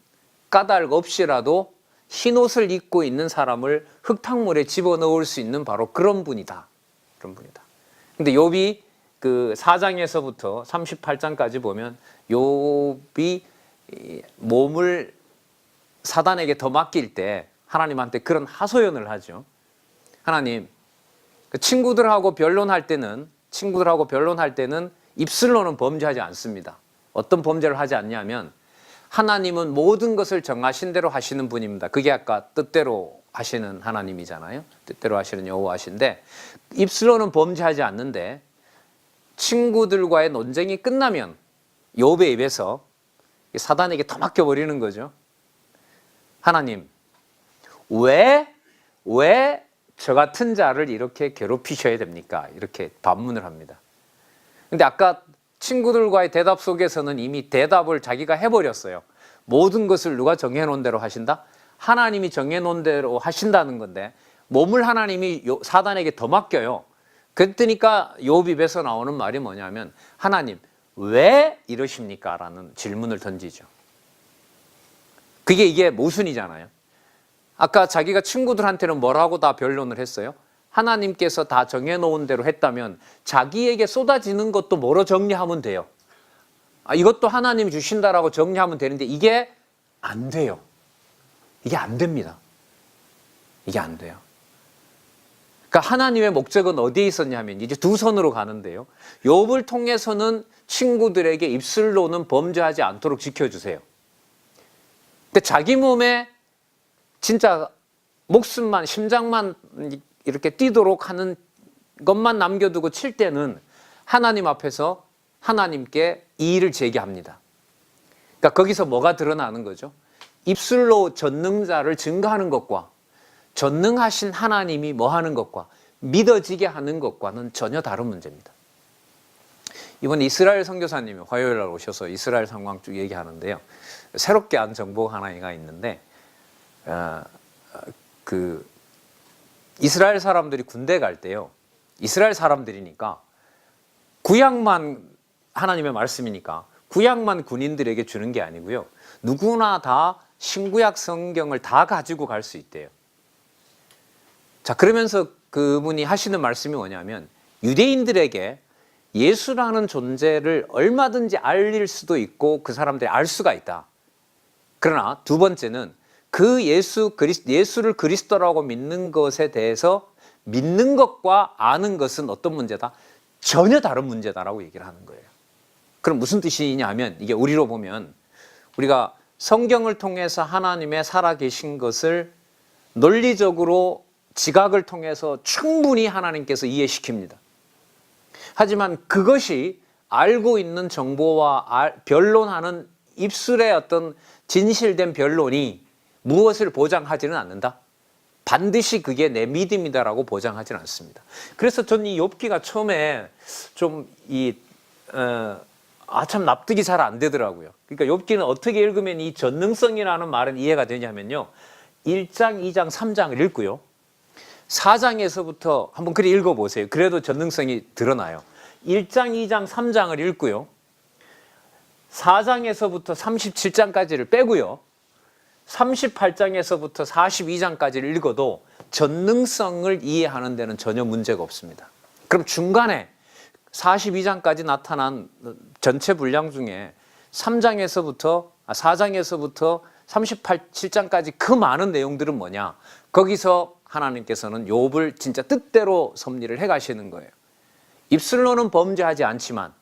까닭 없이라도 흰옷을 입고 있는 사람을 흙탕물에 집어넣을 수 있는 바로 그런 분이다. 그런 분이다. 근데 욥이 그 4장에서부터 38장까지 보면 욥이 몸을 사단에게 더 맡길 때 하나님한테 그런 하소연을 하죠. 하나님, 친구들하고 변론할 때는 입술로는 범죄하지 않습니다. 어떤 범죄를 하지 않냐면 하나님은 모든 것을 정하신 대로 하시는 분입니다. 그게 아까 뜻대로 하시는 하나님이잖아요. 뜻대로 하시는 여호와신데 입술로는 범죄하지 않는데 친구들과의 논쟁이 끝나면 욥의 입에서 사단에게 더 맡겨버리는 거죠. 하나님, 왜 저 같은 자를 이렇게 괴롭히셔야 됩니까? 이렇게 반문을 합니다. 근데 아까 친구들과의 대답 속에서는 이미 대답을 자기가 해버렸어요. 모든 것을 누가 정해놓은 대로 하신다? 하나님이 정해놓은 대로 하신다는 건데 몸을 하나님이 사단에게 더 맡겨요. 그러니까 욥 입에서 나오는 말이 뭐냐면 하나님, 왜 이러십니까? 라는 질문을 던지죠. 이게 모순이잖아요. 아까 자기가 친구들한테는 뭐라고 다 변론을 했어요? 하나님께서 다 정해놓은 대로 했다면 자기에게 쏟아지는 것도 뭐로 정리하면 돼요? 이것도 하나님이 주신다라고 정리하면 되는데 이게 안 돼요. 이게 안 됩니다. 이게 안 돼요. 그러니까 하나님의 목적은 어디에 있었냐면 이제 두 선으로 가는데요. 욥을 통해서는 친구들에게 입술로는 범죄하지 않도록 지켜주세요. 근데 자기 몸에 진짜 목숨만, 심장만 이렇게 뛰도록 하는 것만 남겨두고 칠 때는 하나님 앞에서 하나님께 이의를 제기합니다. 그러니까 거기서 뭐가 드러나는 거죠? 입술로 전능자를 증거하는 것과 전능하신 하나님이 뭐 하는 것과 믿어지게 하는 것과는 전혀 다른 문제입니다. 이번 이스라엘 선교사님이 화요일 날 오셔서 이스라엘 상황 쭉 얘기하는데요. 새롭게 안 정보가 하나가 있는데 이스라엘 사람들이 군대 갈 때요. 이스라엘 사람들이니까 구약만 하나님의 말씀이니까 구약만 군인들에게 주는 게 아니고요. 누구나 다 신구약 성경을 다 가지고 갈 수 있대요. 자, 그러면서 그분이 하시는 말씀이 뭐냐면 유대인들에게 예수라는 존재를 얼마든지 알릴 수도 있고 그 사람들이 알 수가 있다. 그러나 두 번째는 그 예수를 그리스도라고 믿는 것에 대해서 믿는 것과 아는 것은 어떤 문제다? 전혀 다른 문제다라고 얘기를 하는 거예요. 그럼 무슨 뜻이냐 하면 이게 우리로 보면 우리가 성경을 통해서 하나님의 살아계신 것을 논리적으로 지각을 통해서 충분히 하나님께서 이해시킵니다. 하지만 그것이 알고 있는 정보와 변론하는 입술의 어떤 진실된 변론이 무엇을 보장하지는 않는다? 반드시 그게 내 믿음이다라고 보장하지는 않습니다. 그래서 저는 이 욥기가 처음에 좀 참 납득이 잘 안 되더라고요. 그러니까 욥기는 어떻게 읽으면 이 전능성이라는 말은 이해가 되냐면요. 1장, 2장, 3장을 읽고요. 4장에서부터 한번 그래 읽어보세요. 그래도 전능성이 드러나요. 1장, 2장, 3장을 읽고요. 4장에서부터 37장까지를 빼고요. 38장에서부터 42장까지를 읽어도 전능성을 이해하는 데는 전혀 문제가 없습니다. 그럼 중간에 42장까지 나타난 전체 분량 중에 4장에서부터 37장까지 그 많은 내용들은 뭐냐? 거기서 하나님께서는 욥을 진짜 뜻대로 섭리를 해 가시는 거예요. 입술로는 범죄하지 않지만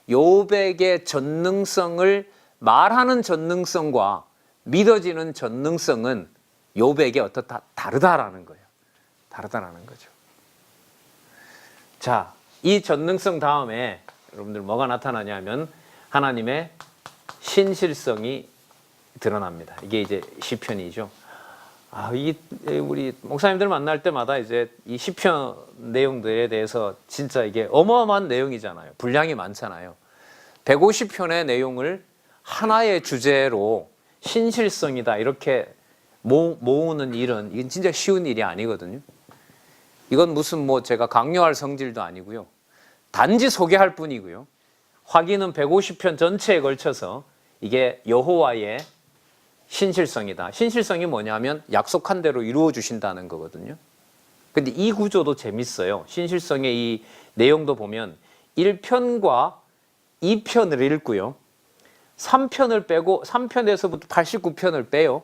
욥에게 전능성을 말하는 전능성과 믿어지는 전능성은 욥에게 어떻다 다르다라는 거예요. 다르다라는 거죠. 자, 이 전능성 다음에 여러분들 뭐가 나타나냐면 하나님의 신실성이 드러납니다. 이게 이제 시편이죠. 우리 목사님들 만날 때마다 이제 이 시편 내용들에 대해서 진짜 이게 어마어마한 내용이잖아요. 분량이 많잖아요. 150편의 내용을 하나의 주제로 신실성이다 이렇게 모으는 일은 이건 진짜 쉬운 일이 아니거든요. 이건 무슨 제가 강요할 성질도 아니고요. 단지 소개할 뿐이고요. 확인은 150편 전체에 걸쳐서 이게 여호와의 신실성이다. 신실성이 뭐냐면 약속한 대로 이루어 주신다는 거거든요. 근데 이 구조도 재밌어요. 신실성의 이 내용도 보면 1편과 2편을 읽고요. 3편을 빼고 3편에서부터 89편을 빼요.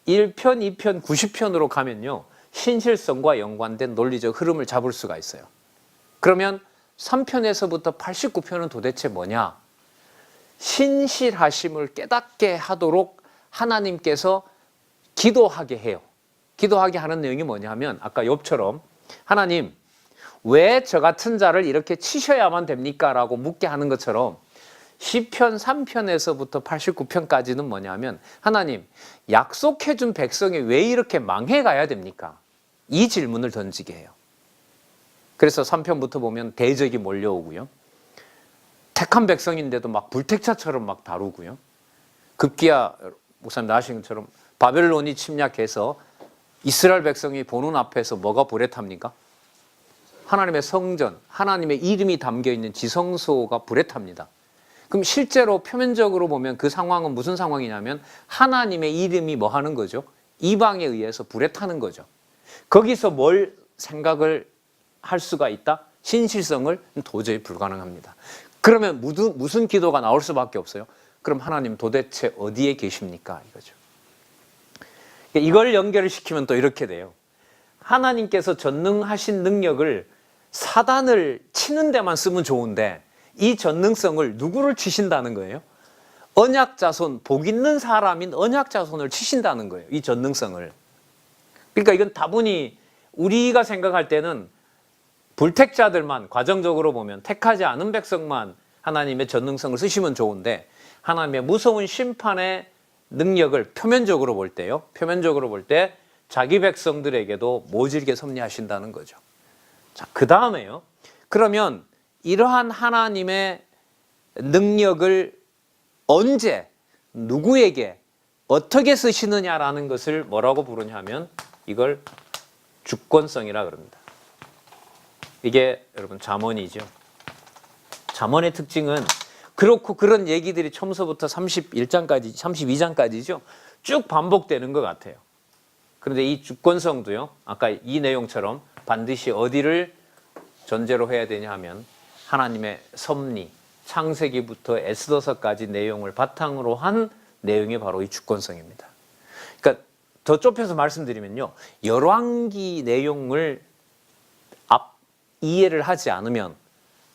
1편, 2편, 90편으로 가면요. 신실성과 연관된 논리적 흐름을 잡을 수가 있어요. 그러면 3편에서부터 89편은 도대체 뭐냐? 신실하심을 깨닫게 하도록 하나님께서 기도하게 해요. 기도하게 하는 내용이 뭐냐면 아까 욥처럼 하나님 왜 저 같은 자를 이렇게 치셔야만 됩니까? 라고 묻게 하는 것처럼 시편 3편에서부터 89편까지는 뭐냐면 하나님 약속해 준 백성이 왜 이렇게 망해 가야 됩니까? 이 질문을 던지게 해요. 그래서 3편부터 보면 대적이 몰려오고요. 택한 백성인데도 막 불택자처럼 막 다루고요. 급기야 목사님 아시는 것처럼 바벨론이 침략해서 이스라엘 백성이 보는 앞에서 뭐가 불에 탑니까? 하나님의 성전, 하나님의 이름이 담겨있는 지성소가 불에 탑니다. 그럼 실제로 표면적으로 보면 그 상황은 무슨 상황이냐면 하나님의 이름이 뭐 하는 거죠? 이방에 의해서 불에 타는 거죠. 거기서 뭘 생각을 할 수가 있다? 신실성을 도저히 불가능합니다. 그러면 무슨 기도가 나올 수밖에 없어요? 그럼 하나님 도대체 어디에 계십니까? 이거죠. 이걸 연결을 시키면 또 이렇게 돼요. 하나님께서 전능하신 능력을 사단을 치는 데만 쓰면 좋은데 이 전능성을 누구를 치신다는 거예요? 언약자손, 복 있는 사람인 언약자손을 치신다는 거예요. 이 전능성을. 그러니까 이건 다분히 우리가 생각할 때는 불택자들만 과정적으로 보면 택하지 않은 백성만 하나님의 전능성을 쓰시면 좋은데 하나님의 무서운 심판의 능력을 표면적으로 볼 때요. 표면적으로 볼 때 자기 백성들에게도 모질게 섭리하신다는 거죠. 자, 그 다음에요. 그러면 이러한 하나님의 능력을 언제, 누구에게, 어떻게 쓰시느냐라는 것을 뭐라고 부르냐 하면 이걸 주권성이라 그럽니다. 이게 여러분 잠언이죠. 잠언의 특징은 그렇고 그런 얘기들이 처음서부터 31장까지, 32장까지죠. 쭉 반복되는 것 같아요. 그런데 이 주권성도요. 아까 이 내용처럼 반드시 어디를 전제로 해야 되냐 하면 하나님의 섭리, 창세기부터 에스더서까지 내용을 바탕으로 한 내용이 바로 이 주권성입니다. 그러니까 더 좁혀서 말씀드리면요. 열왕기 내용을 이해를 하지 않으면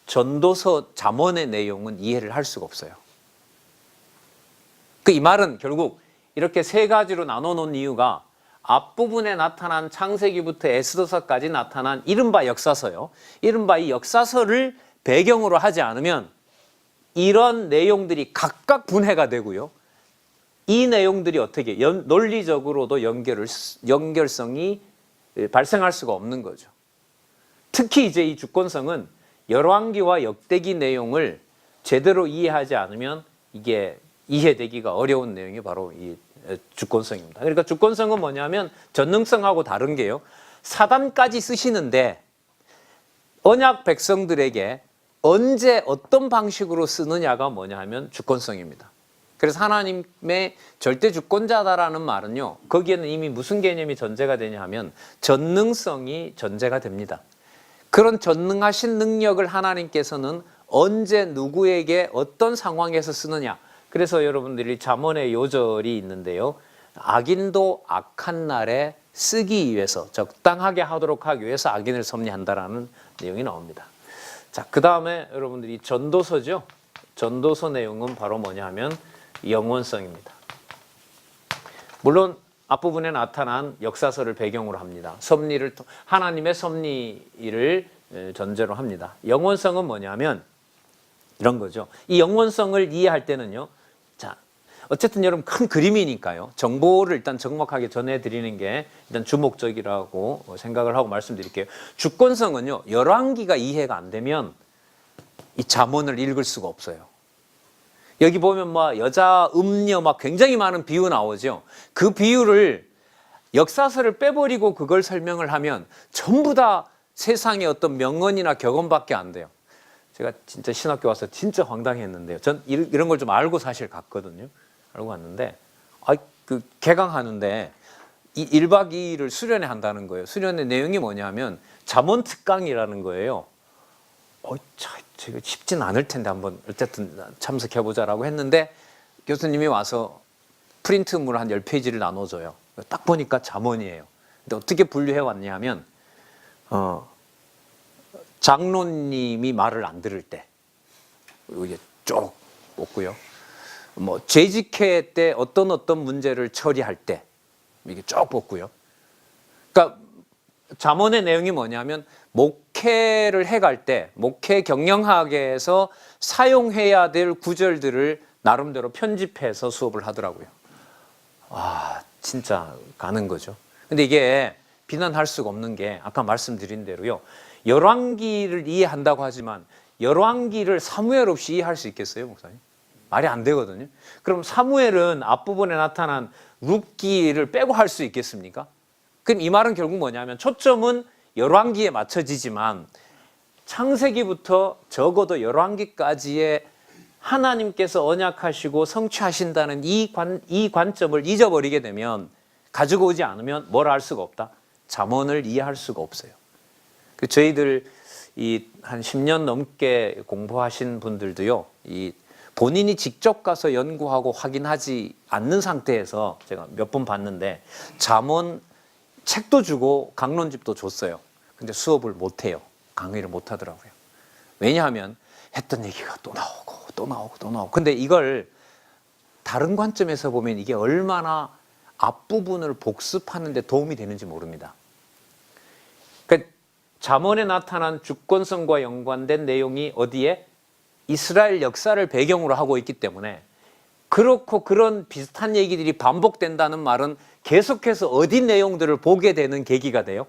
전도서 잠언의 내용은 이해를 할 수가 없어요. 이 말은 결국 이렇게 세 가지로 나눠 놓은 이유가 앞부분에 나타난 창세기부터 에스더서까지 나타난 이른바 역사서요. 이른바 이 역사서를 배경으로 하지 않으면 이런 내용들이 각각 분해가 되고요. 이 내용들이 어떻게 논리적으로도 연결성이 발생할 수가 없는 거죠. 특히 이제 이 주권성은 열왕기와 역대기 내용을 제대로 이해하지 않으면 이게 이해되기가 어려운 내용이 바로 이 주권성입니다. 그러니까 주권성은 뭐냐면 전능성하고 다른 게요. 사단까지 쓰시는데 언약 백성들에게 언제 어떤 방식으로 쓰느냐가 뭐냐 하면 주권성입니다. 그래서 하나님의 절대 주권자다라는 말은요. 거기에는 이미 무슨 개념이 전제가 되냐 하면 전능성이 전제가 됩니다. 그런 전능하신 능력을 하나님께서는 언제 누구에게 어떤 상황에서 쓰느냐. 그래서 여러분들이 잠언의 요절이 있는데요. 악인도 악한 날에 쓰기 위해서 적당하게 하도록 하기 위해서 악인을 섭리한다라는 내용이 나옵니다. 자, 그 다음에 여러분들이 전도서죠. 전도서 내용은 바로 뭐냐 하면 영원성입니다. 물론 앞부분에 나타난 역사서를 배경으로 합니다. 섭리를 하나님의 섭리를 전제로 합니다. 영원성은 뭐냐면 이런 거죠. 이 영원성을 이해할 때는요. 자, 어쨌든 여러분 큰 그림이니까요. 정보를 일단 정확하게 전해드리는 게 일단 주목적이라고 생각을 하고 말씀드릴게요. 주권성은요. 열왕기가 이해가 안 되면 이 잠언을 읽을 수가 없어요. 여기 보면 뭐 여자 음녀 막 굉장히 많은 비유 나오죠. 그 비유를 역사서를 빼버리고 그걸 설명을 하면 전부 다 세상의 어떤 명언이나 격언밖에 안 돼요. 제가 진짜 신학교 와서 진짜 황당했는데요. 전 이런 걸 좀 알고 사실 갔거든요. 알고 갔는데, 그 개강하는데 이 1박 2일을 수련회 한다는 거예요. 수련회 내용이 뭐냐면 잠언 특강이라는 거예요. 제가 쉽진 않을 텐데 한번 어쨌든 참석해보자라고 했는데 교수님이 와서 프린트물 한 10페이지를 나눠줘요. 딱 보니까 잠언이에요. 근데 어떻게 분류해 왔냐면 장로님이 말을 안 들을 때 이게 쭉 뽑고요. 뭐 재직회 때 어떤 문제를 처리할 때 이게 쭉 뽑고요. 그러니까 잠언의 내용이 뭐냐면 목회를 해갈 때 목회 경영학에서 사용해야 될 구절들을 나름대로 편집해서 수업을 하더라고요. 진짜 가는 거죠. 근데 이게 비난할 수가 없는 게 아까 말씀드린 대로요. 열왕기를 이해한다고 하지만 열왕기를 사무엘 없이 이해할 수 있겠어요, 목사님? 말이 안 되거든요. 그럼 사무엘은 앞부분에 나타난 룻기를 빼고 할 수 있겠습니까? 그럼 이 말은 결국 뭐냐면 초점은 열왕기에 맞춰지지만 창세기부터 적어도 열왕기까지의 하나님께서 언약하시고 성취하신다는 이 관점을 잊어버리게 되면 가지고 오지 않으면 뭘 할 수가 없다? 잠언을 이해할 수가 없어요. 저희들 한 10년 넘게 공부하신 분들도요, 본인이 직접 가서 연구하고 확인하지 않는 상태에서 제가 몇 번 봤는데 잠언 책도 주고 강론집도 줬어요. 근데 수업을 못 해요. 강의를 못 하더라고요. 왜냐하면 했던 얘기가 또 나오고 또 나오고 또 나오고. 근데 이걸 다른 관점에서 보면 이게 얼마나 앞부분을 복습하는 데 도움이 되는지 모릅니다. 그러니까 잠언에 나타난 주권성과 연관된 내용이 어디에? 이스라엘 역사를 배경으로 하고 있기 때문에 그렇고 그런 비슷한 얘기들이 반복된다는 말은 계속해서 어디 내용들을 보게 되는 계기가 돼요?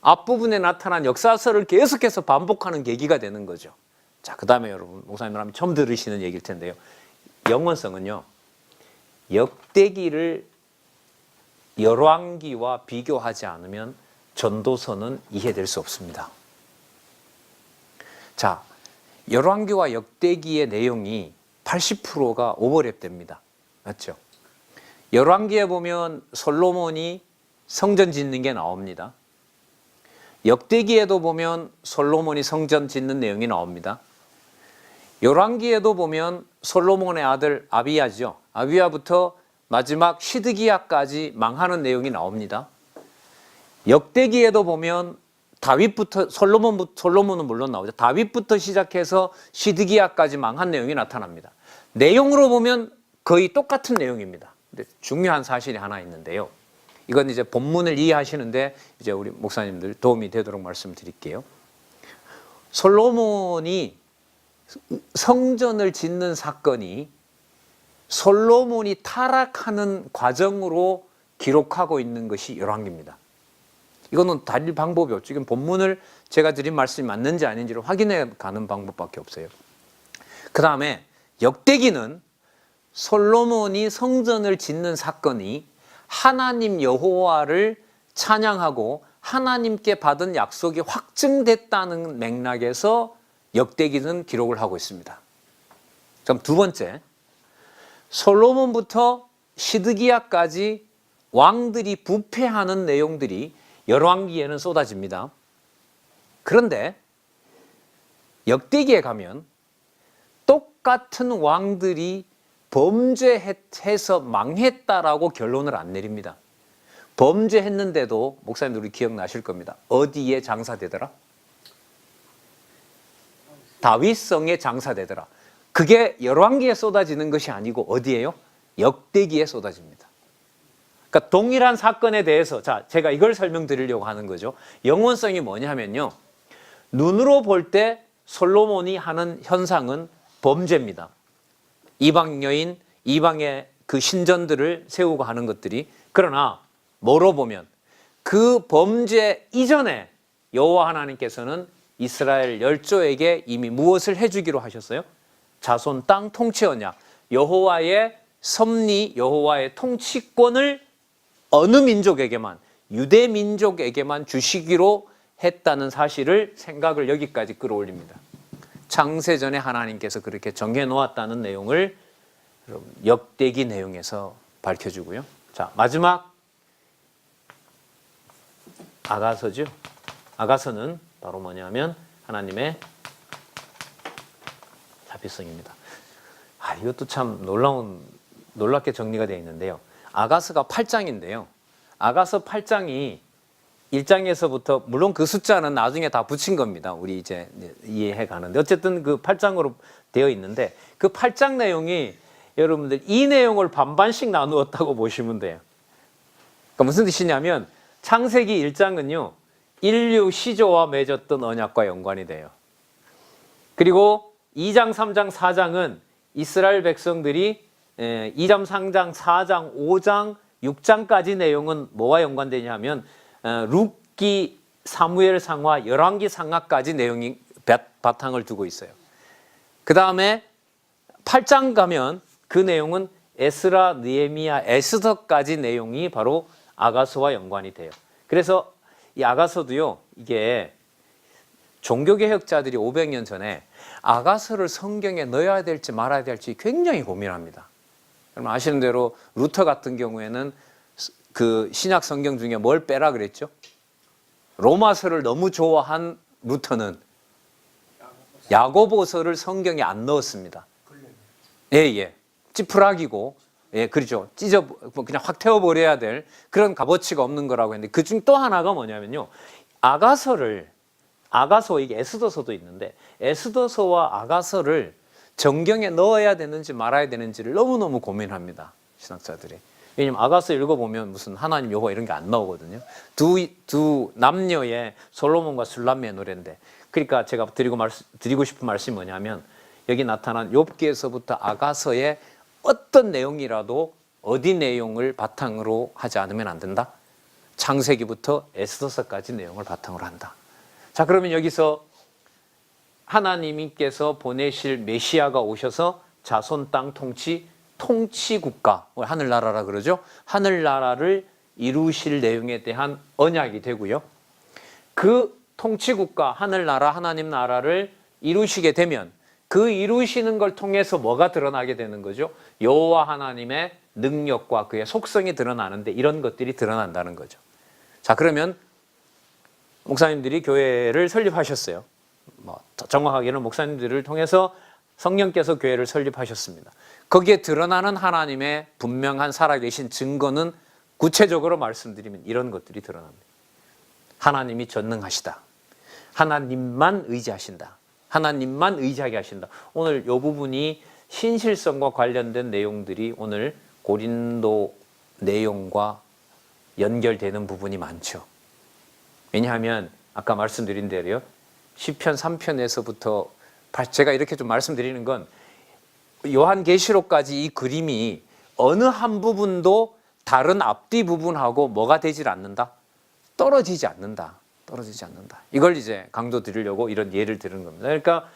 앞부분에 나타난 역사서를 계속해서 반복하는 계기가 되는 거죠. 자, 그 다음에 여러분, 목사님들 처음 들으시는 얘기일 텐데요. 영원성은요, 역대기를 열왕기와 비교하지 않으면 전도서는 이해될 수 없습니다. 자, 열왕기와 역대기의 내용이 80%가 오버랩됩니다. 맞죠? 열왕기에 보면 솔로몬이 성전 짓는 게 나옵니다. 역대기에도 보면 솔로몬이 성전 짓는 내용이 나옵니다. 열왕기에도 보면 솔로몬의 아들 아비야죠. 아비야부터 마지막 시드기야까지 망하는 내용이 나옵니다. 역대기에도 보면 다윗부터 솔로몬은 물론 나오죠. 다윗부터 시작해서 시드기야까지 망한 내용이 나타납니다. 내용으로 보면 거의 똑같은 내용입니다. 근데 중요한 사실이 하나 있는데요. 이건 이제 본문을 이해하시는데 이제 우리 목사님들 도움이 되도록 말씀드릴게요. 솔로몬이 성전을 짓는 사건이 솔로몬이 타락하는 과정으로 기록하고 있는 것이 열왕기입니다. 이거는 다릴 방법이 없죠. 지금 본문을 제가 드린 말씀이 맞는지 아닌지를 확인해 가는 방법밖에 없어요. 그 다음에 역대기는 솔로몬이 성전을 짓는 사건이 하나님 여호와를 찬양하고 하나님께 받은 약속이 확증됐다는 맥락에서 역대기는 기록을 하고 있습니다. 그럼 두 번째, 솔로몬부터 시드기야까지 왕들이 부패하는 내용들이 열왕기에는 쏟아집니다. 그런데 역대기에 가면 똑같은 왕들이 범죄해서 망했다라고 결론을 안 내립니다. 범죄했는데도 목사님들 우리 기억나실 겁니다. 어디에 장사되더라? 다윗성에 장사되더라. 그게 열왕기에 쏟아지는 것이 아니고 어디에요? 역대기에 쏟아집니다. 그러니까 동일한 사건에 대해서 제가 이걸 설명드리려고 하는 거죠. 영원성이 뭐냐면요. 눈으로 볼 때 솔로몬이 하는 현상은 범죄입니다. 이방 여인, 이방의 그 신전들을 세우고 하는 것들이. 그러나 뭐로 보면 그 범죄 이전에 여호와 하나님께서는 이스라엘 열조에게 이미 무엇을 해주기로 하셨어요? 자손 땅 통치 언약, 여호와의 섭리, 여호와의 통치권을 어느 민족에게만, 유대 민족에게만 주시기로 했다는 사실을 생각을 여기까지 끌어올립니다. 창세전에 하나님께서 그렇게 정해놓았다는 내용을 역대기 내용에서 밝혀주고요. 자, 마지막 아가서죠. 아가서는 바로 뭐냐면 하나님의 자비성입니다. 이것도 참 놀랍게 정리가 되어 있는데요. 아가서가 8장인데요. 아가서 8장이 1장에서부터 물론 그 숫자는 나중에 다 붙인 겁니다. 우리 이제 이해해 가는데 어쨌든 그 8장으로 되어 있는데 그 8장 내용이 여러분들 이 내용을 반반씩 나누었다고 보시면 돼요. 그러니까 무슨 뜻이냐면 창세기 1장은요. 인류 시조와 맺었던 언약과 연관이 돼요. 그리고 2장, 3장, 4장은 이스라엘 백성들이 2장, 3장, 4장, 5장, 6장까지 내용은 뭐와 연관되냐 하면 룻기, 사무엘 상하, 열왕기 상하까지 내용이 바탕을 두고 있어요. 그 다음에 8장 가면 그 내용은 에스라, 느헤미야, 에스더까지 내용이 바로 아가서와 연관이 돼요. 그래서 이 아가서도요, 이게 종교개혁자들이 500년 전에 아가서를 성경에 넣어야 될지 말아야 될지 굉장히 고민합니다. 여러분 아시는 대로 루터 같은 경우에는 그 신약 성경 중에 뭘 빼라 그랬죠? 로마서를 너무 좋아한 루터는 야고보서를 성경에 안 넣었습니다. 예. 찌푸락이고, 그렇죠. 그냥 확 태워버려야 될 그런 값어치가 없는 거라고 했는데 그중 또 하나가 뭐냐면요. 아가서, 이게 에스더서도 있는데 에스더서와 아가서를 정경에 넣어야 되는지 말아야 되는지를 너무너무 고민합니다. 신학자들이. 왜냐면 아가서 읽어보면 무슨 하나님 여호와 이런 게 안 나오거든요. 두 남녀의 솔로몬과 술람미의 노래인데 그러니까 제가 드리고 싶은 말씀이 뭐냐면 여기 나타난 욥기에서부터 아가서의 어떤 내용이라도 어디 내용을 바탕으로 하지 않으면 안 된다. 창세기부터 에스더서까지 내용을 바탕으로 한다. 자, 그러면 여기서 하나님께서 보내실 메시아가 오셔서 자손 땅 통치국가, 하늘나라라 그러죠. 하늘나라를 이루실 내용에 대한 언약이 되고요. 그 통치국가, 하늘나라, 하나님 나라를 이루시게 되면 그 이루시는 걸 통해서 뭐가 드러나게 되는 거죠? 여호와 하나님의 능력과 그의 속성이 드러나는데 이런 것들이 드러난다는 거죠. 자, 그러면 목사님들이 교회를 설립하셨어요. 정확하게는 목사님들을 통해서 성령께서 교회를 설립하셨습니다. 거기에 드러나는 하나님의 분명한 살아계신 증거는 구체적으로 말씀드리면 이런 것들이 드러납니다. 하나님이 전능하시다. 하나님만 의지하신다. 하나님만 의지하게 하신다. 오늘 이 부분이 신실성과 관련된 내용들이 오늘 고린도 내용과 연결되는 부분이 많죠. 왜냐하면 아까 말씀드린 대로요. 시편 3편에서부터 제가 이렇게 좀 말씀드리는 건 요한계시록까지 이 그림이 어느 한 부분도 다른 앞뒤 부분하고 뭐가 되질 않는다? 떨어지지 않는다. 이걸 이제 강조 드리려고 이런 예를 드는 겁니다. 그러니까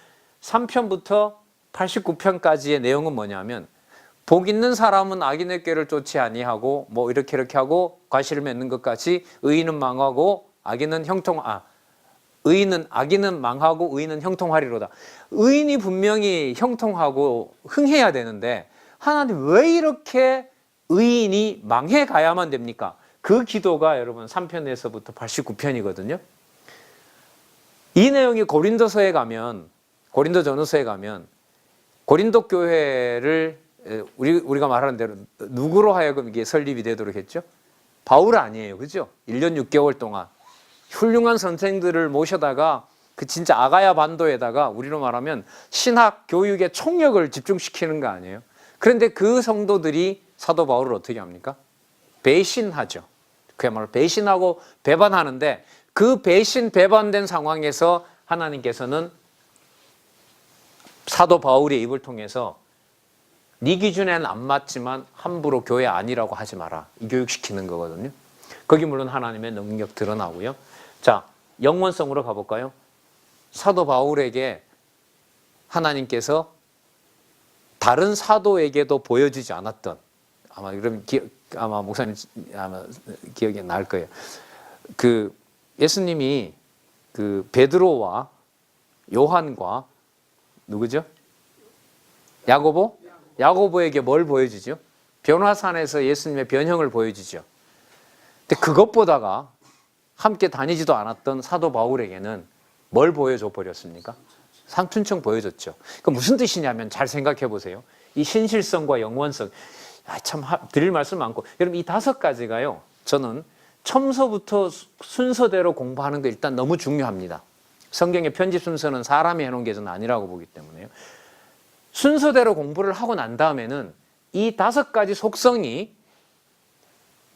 3편부터 89편까지의 내용은 뭐냐면 복 있는 사람은 악인의 꾀를 쫓지 아니하고 뭐 이렇게 하고 과실을 맺는 것 같이 악인은 망하고 의인은 형통하리로다. 의인이 분명히 형통하고 흥해야 되는데 하나님 왜 이렇게 의인이 망해 가야만 됩니까? 그 기도가 여러분 3편에서부터 89편이거든요. 이 내용이 고린도전서에 가면 고린도 교회를 우리가 말하는 대로 누구로 하여금 이게 설립이 되도록 했죠? 바울 아니에요. 그죠? 1년 6개월 동안 훌륭한 선생들을 모셔다가 그 진짜 아가야 반도에다가 우리로 말하면 신학 교육의 총력을 집중시키는 거 아니에요? 그런데 그 성도들이 사도 바울을 어떻게 합니까? 배신하죠. 그야말로 배신하고 배반하는데 그 배신 배반된 상황에서 하나님께서는 사도 바울의 입을 통해서 네 기준에는 안 맞지만 함부로 교회 아니라고 하지 마라. 이 교육시키는 거거든요. 거기 물론 하나님의 능력 드러나고요. 자, 영원성으로 가볼까요? 사도 바울에게 하나님께서 다른 사도에게도 보여주지 않았던, 아마 그럼 아마 목사님 아마 기억이 날 거예요. 그 예수님이 그 베드로와 요한과 누구죠? 야고보에게 뭘 보여주죠? 변화산에서 예수님의 변형을 보여주죠. 근데 그것보다가 함께 다니지도 않았던 사도 바울에게는 뭘 보여줘 버렸습니까? 상춘청 보여줬죠. 그 무슨 뜻이냐면 잘 생각해 보세요. 이 신실성과 영원성, 참 드릴 말씀 많고, 여러분 이 5가지가요. 저는 처음서부터 순서대로 공부하는 게 일단 너무 중요합니다. 성경의 편집 순서는 사람이 해놓은 게 저는 아니라고 보기 때문에요. 순서대로 공부를 하고 난 다음에는 이 5가지 속성이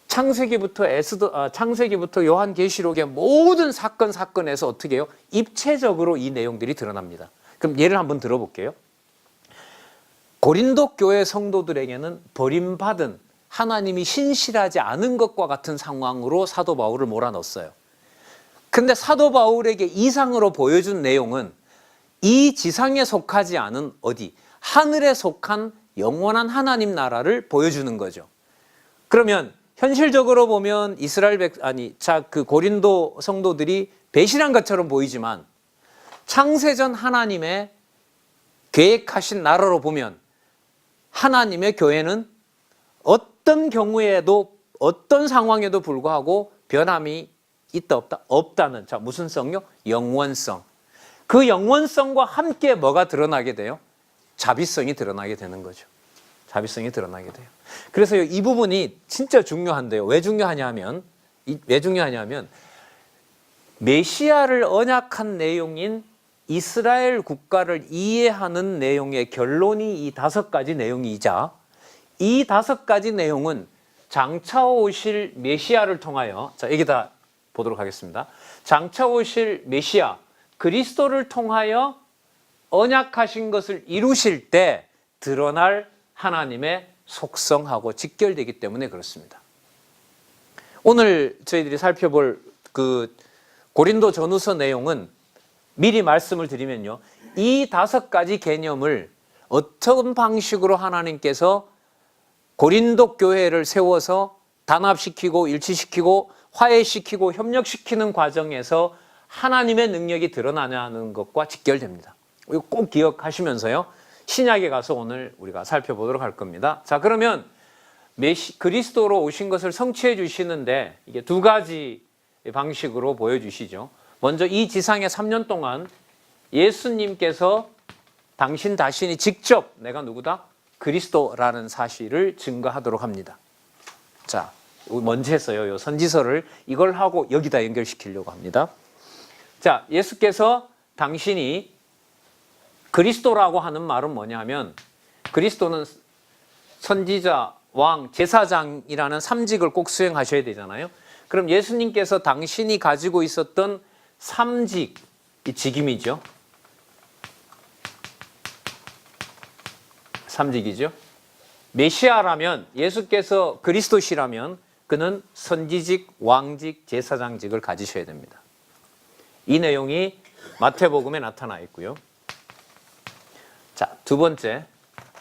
창세기부터 요한계시록의 모든 사건에서 어떻게 해요? 입체적으로 이 내용들이 드러납니다. 그럼 예를 한번 들어볼게요. 고린도 교회 성도들에게는 버림받은 하나님이 신실하지 않은 것과 같은 상황으로 사도 바울을 몰아넣었어요. 근데 사도 바울에게 이상으로 보여준 내용은 이 지상에 속하지 않은 어디? 하늘에 속한 영원한 하나님 나라를 보여주는 거죠. 그러면 현실적으로 보면 그 고린도 성도들이 배신한 것처럼 보이지만 창세전 하나님의 계획하신 나라로 보면 하나님의 교회는 어떤 경우에도 어떤 상황에도 불구하고 변함이 있다 없다? 없다는, 자, 무슨 성요? 영원성. 그 영원성과 함께 뭐가 드러나게 돼요? 자비성이 드러나게 되는 거죠. 자비성이 드러나게 돼요. 그래서 이 부분이 진짜 중요한데요. 왜 중요하냐면 메시아를 언약한 내용인 이스라엘 국가를 이해하는 내용의 결론이 이 5가지 내용이자 이 5가지 내용은 장차 오실 메시아를 통하여, 자, 여기다 보도록 하겠습니다. 장차 오실 메시아 그리스도를 통하여 언약하신 것을 이루실 때 드러날 하나님의 속성하고 직결되기 때문에 그렇습니다. 오늘 저희들이 살펴볼 그 고린도 전후서 내용은 미리 말씀을 드리면요, 이 5가지 개념을 어떤 방식으로 하나님께서 고린도 교회를 세워서 단합시키고 일치시키고 화해시키고 협력시키는 과정에서 하나님의 능력이 드러나냐는 것과 직결됩니다. 이거 꼭 기억하시면서요, 신약에 가서 오늘 우리가 살펴보도록 할 겁니다. 자, 그러면 그리스도로 오신 것을 성취해 주시는데 이게 2가지 방식으로 보여주시죠. 먼저 이 지상에 3년 동안 예수님께서 당신 자신이 직접 내가 누구다? 그리스도라는 사실을 증거하도록 합니다. 자, 먼저 했어요. 이 선지서를 이걸 하고 여기다 연결시키려고 합니다. 자, 예수께서 당신이 그리스도라고 하는 말은 뭐냐면, 그리스도는 선지자, 왕, 제사장이라는 3직을 꼭 수행하셔야 되잖아요. 그럼 예수님께서 당신이 가지고 있었던 3직, 이 직임이죠. 3직이죠. 메시아라면, 예수께서 그리스도시라면 그는 선지직, 왕직, 제사장직을 가지셔야 됩니다. 이 내용이 마태복음에 나타나 있고요. 자, 2번째.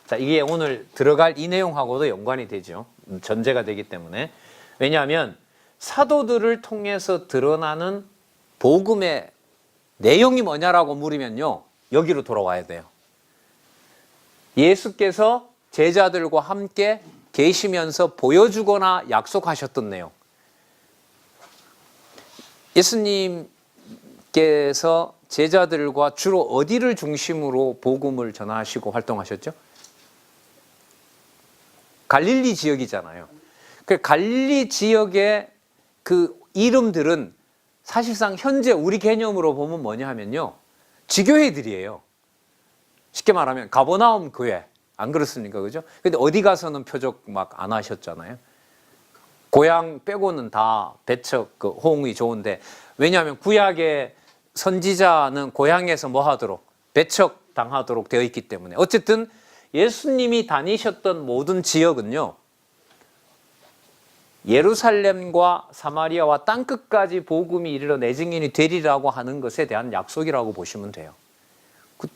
자, 이게 오늘 들어갈 이 내용하고도 연관이 되죠. 전제가 되기 때문에. 왜냐하면 사도들을 통해서 드러나는 복음의 내용이 뭐냐라고 물으면요, 여기로 돌아와야 돼요. 예수께서 제자들과 함께 계시면서 보여주거나 약속하셨던 내용. 예수님께서 제자들과 주로 어디를 중심으로 복음을 전하시고 활동하셨죠? 갈릴리 지역이잖아요. 그 갈릴리 지역의 그 이름들은 사실상 현재 우리 개념으로 보면 뭐냐 하면요, 지교회들이에요. 쉽게 말하면 가버나움 교회, 안 그렇습니까? 그죠? 근데 어디 가서는 표적 막 안 하셨잖아요. 고향 빼고는 다 배척, 그 호응이 좋은데, 왜냐하면 구약의 선지자는 고향에서 뭐 하도록? 배척 당하도록 되어 있기 때문에. 어쨌든 예수님이 다니셨던 모든 지역은요, 예루살렘과 사마리아와 땅끝까지 복음이 이르러 내 증인이 되리라고 하는 것에 대한 약속이라고 보시면 돼요.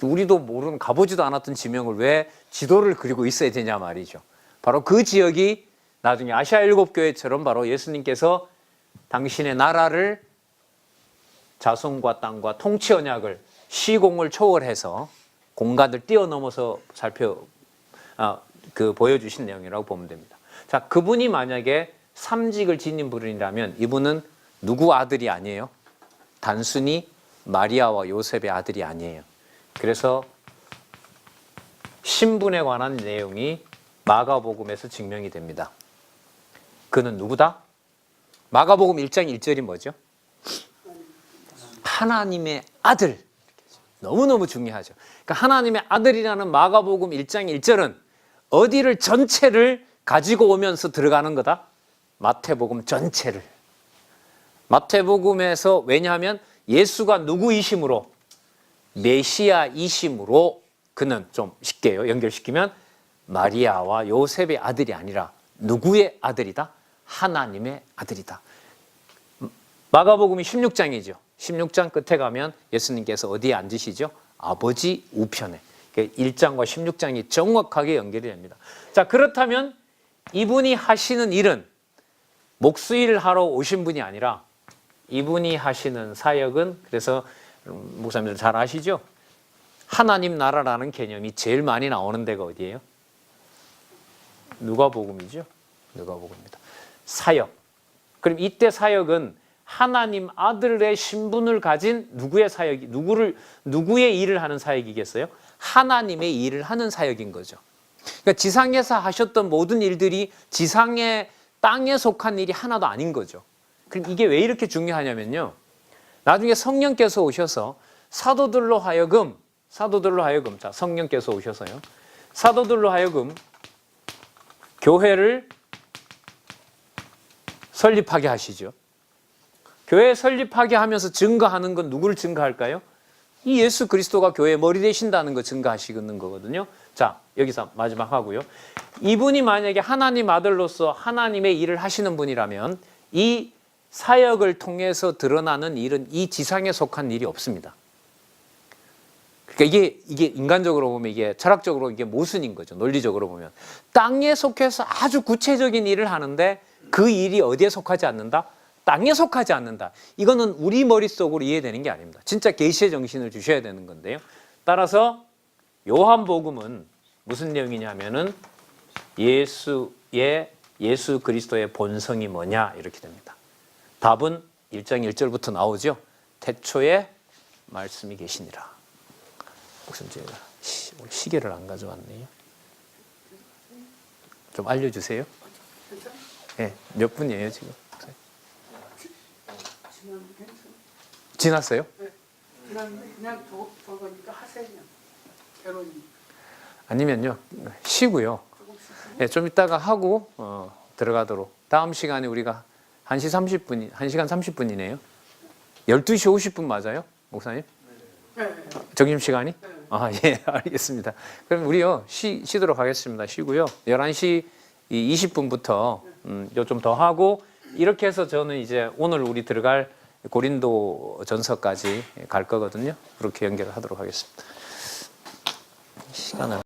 우리도 모르는, 가보지도 않았던 지명을 왜 지도를 그리고 있어야 되냐 말이죠. 바로 그 지역이 나중에 아시아 7교회처럼 바로 예수님께서 당신의 나라를 자손과 땅과 통치 언약을 시공을 초월해서 공간을 뛰어넘어서 보여주신 내용이라고 보면 됩니다. 자, 그분이 만약에 삼직을 지닌 분이라면 이분은 누구 아들이 아니에요? 단순히 마리아와 요셉의 아들이 아니에요. 그래서 신분에 관한 내용이 마가복음에서 증명이 됩니다. 그는 누구다? 마가복음 1장 1절이 뭐죠? 하나님의 아들. 너무너무 중요하죠. 그러니까 하나님의 아들이라는 마가복음 1장 1절은 어디를 전체를 가지고 오면서 들어가는 거다? 마태복음 전체를. 마태복음에서, 왜냐하면 예수가 누구이심으로? 메시아이심으로 그는, 좀 쉽게요, 연결시키면 마리아와 요셉의 아들이 아니라 누구의 아들이다? 하나님의 아들이다. 마가복음이 16장이죠. 16장 끝에 가면 예수님께서 어디에 앉으시죠? 아버지 우편에. 1장과 16장이 정확하게 연결이 됩니다. 자, 그렇다면 이분이 하시는 일은 목수일을 하러 오신 분이 아니라 이분이 하시는 사역은, 그래서 목사님들 잘 아시죠? 하나님 나라라는 개념이 제일 많이 나오는 데가 어디예요? 누가복음이죠. 누가복음입니다. 사역. 그럼 이때 사역은 하나님 아들의 신분을 가진 누구의 사역이, 누구의 일을 하는 사역이겠어요? 하나님의 일을 하는 사역인 거죠. 그러니까 지상에서 하셨던 모든 일들이 지상의 땅에 속한 일이 하나도 아닌 거죠. 그럼 이게 왜 이렇게 중요하냐면요, 나중에 성령께서 오셔서 사도들로 하여금, 자, 성령께서 오셔서요, 사도들로 하여금 교회를 설립하게 하시죠. 교회 설립하게 하면서 증거하는 건 누구를 증거할까요? 이 예수 그리스도가 교회의 머리 되신다는 거 증거하시는 거거든요. 자, 여기서 마지막 하고요. 이분이 만약에 하나님 아들로서 하나님의 일을 하시는 분이라면 이 사역을 통해서 드러나는 일은 이 지상에 속한 일이 없습니다. 그러니까 이게 인간적으로 보면, 이게 철학적으로 이게 모순인 거죠. 논리적으로 보면 땅에 속해서 아주 구체적인 일을 하는데 그 일이 어디에 속하지 않는다? 땅에 속하지 않는다. 이거는 우리 머릿속으로 이해되는 게 아닙니다. 진짜 계시의 정신을 주셔야 되는 건데요. 따라서 요한복음은 무슨 내용이냐면은 예수 그리스도의 본성이 뭐냐, 이렇게 됩니다. 답은 1장 1절부터 나오죠. 태초에 말씀이 계시니라. 목사님, 제가 시계를 안 가져왔네요. 좀 알려주세요. 네, 몇 분이에요 지금? 지났어요? 네. 그냥 저거니까 하세요. 결혼이. 아니면요, 쉬고요. 네, 좀 이따가 하고 들어가도록. 다음 시간에 우리가 1시간 30분이네요. 12시 50분 맞아요, 목사님? 네. 점심시간이? 네. 아, 예, 알겠습니다. 그럼 우리요, 쉬도록 하겠습니다. 쉬고요. 11시 20분부터 좀 더 하고, 이렇게 해서 저는 이제 오늘 우리 들어갈 고린도 전서까지 갈 거거든요. 그렇게 연결을 하도록 하겠습니다. 시간을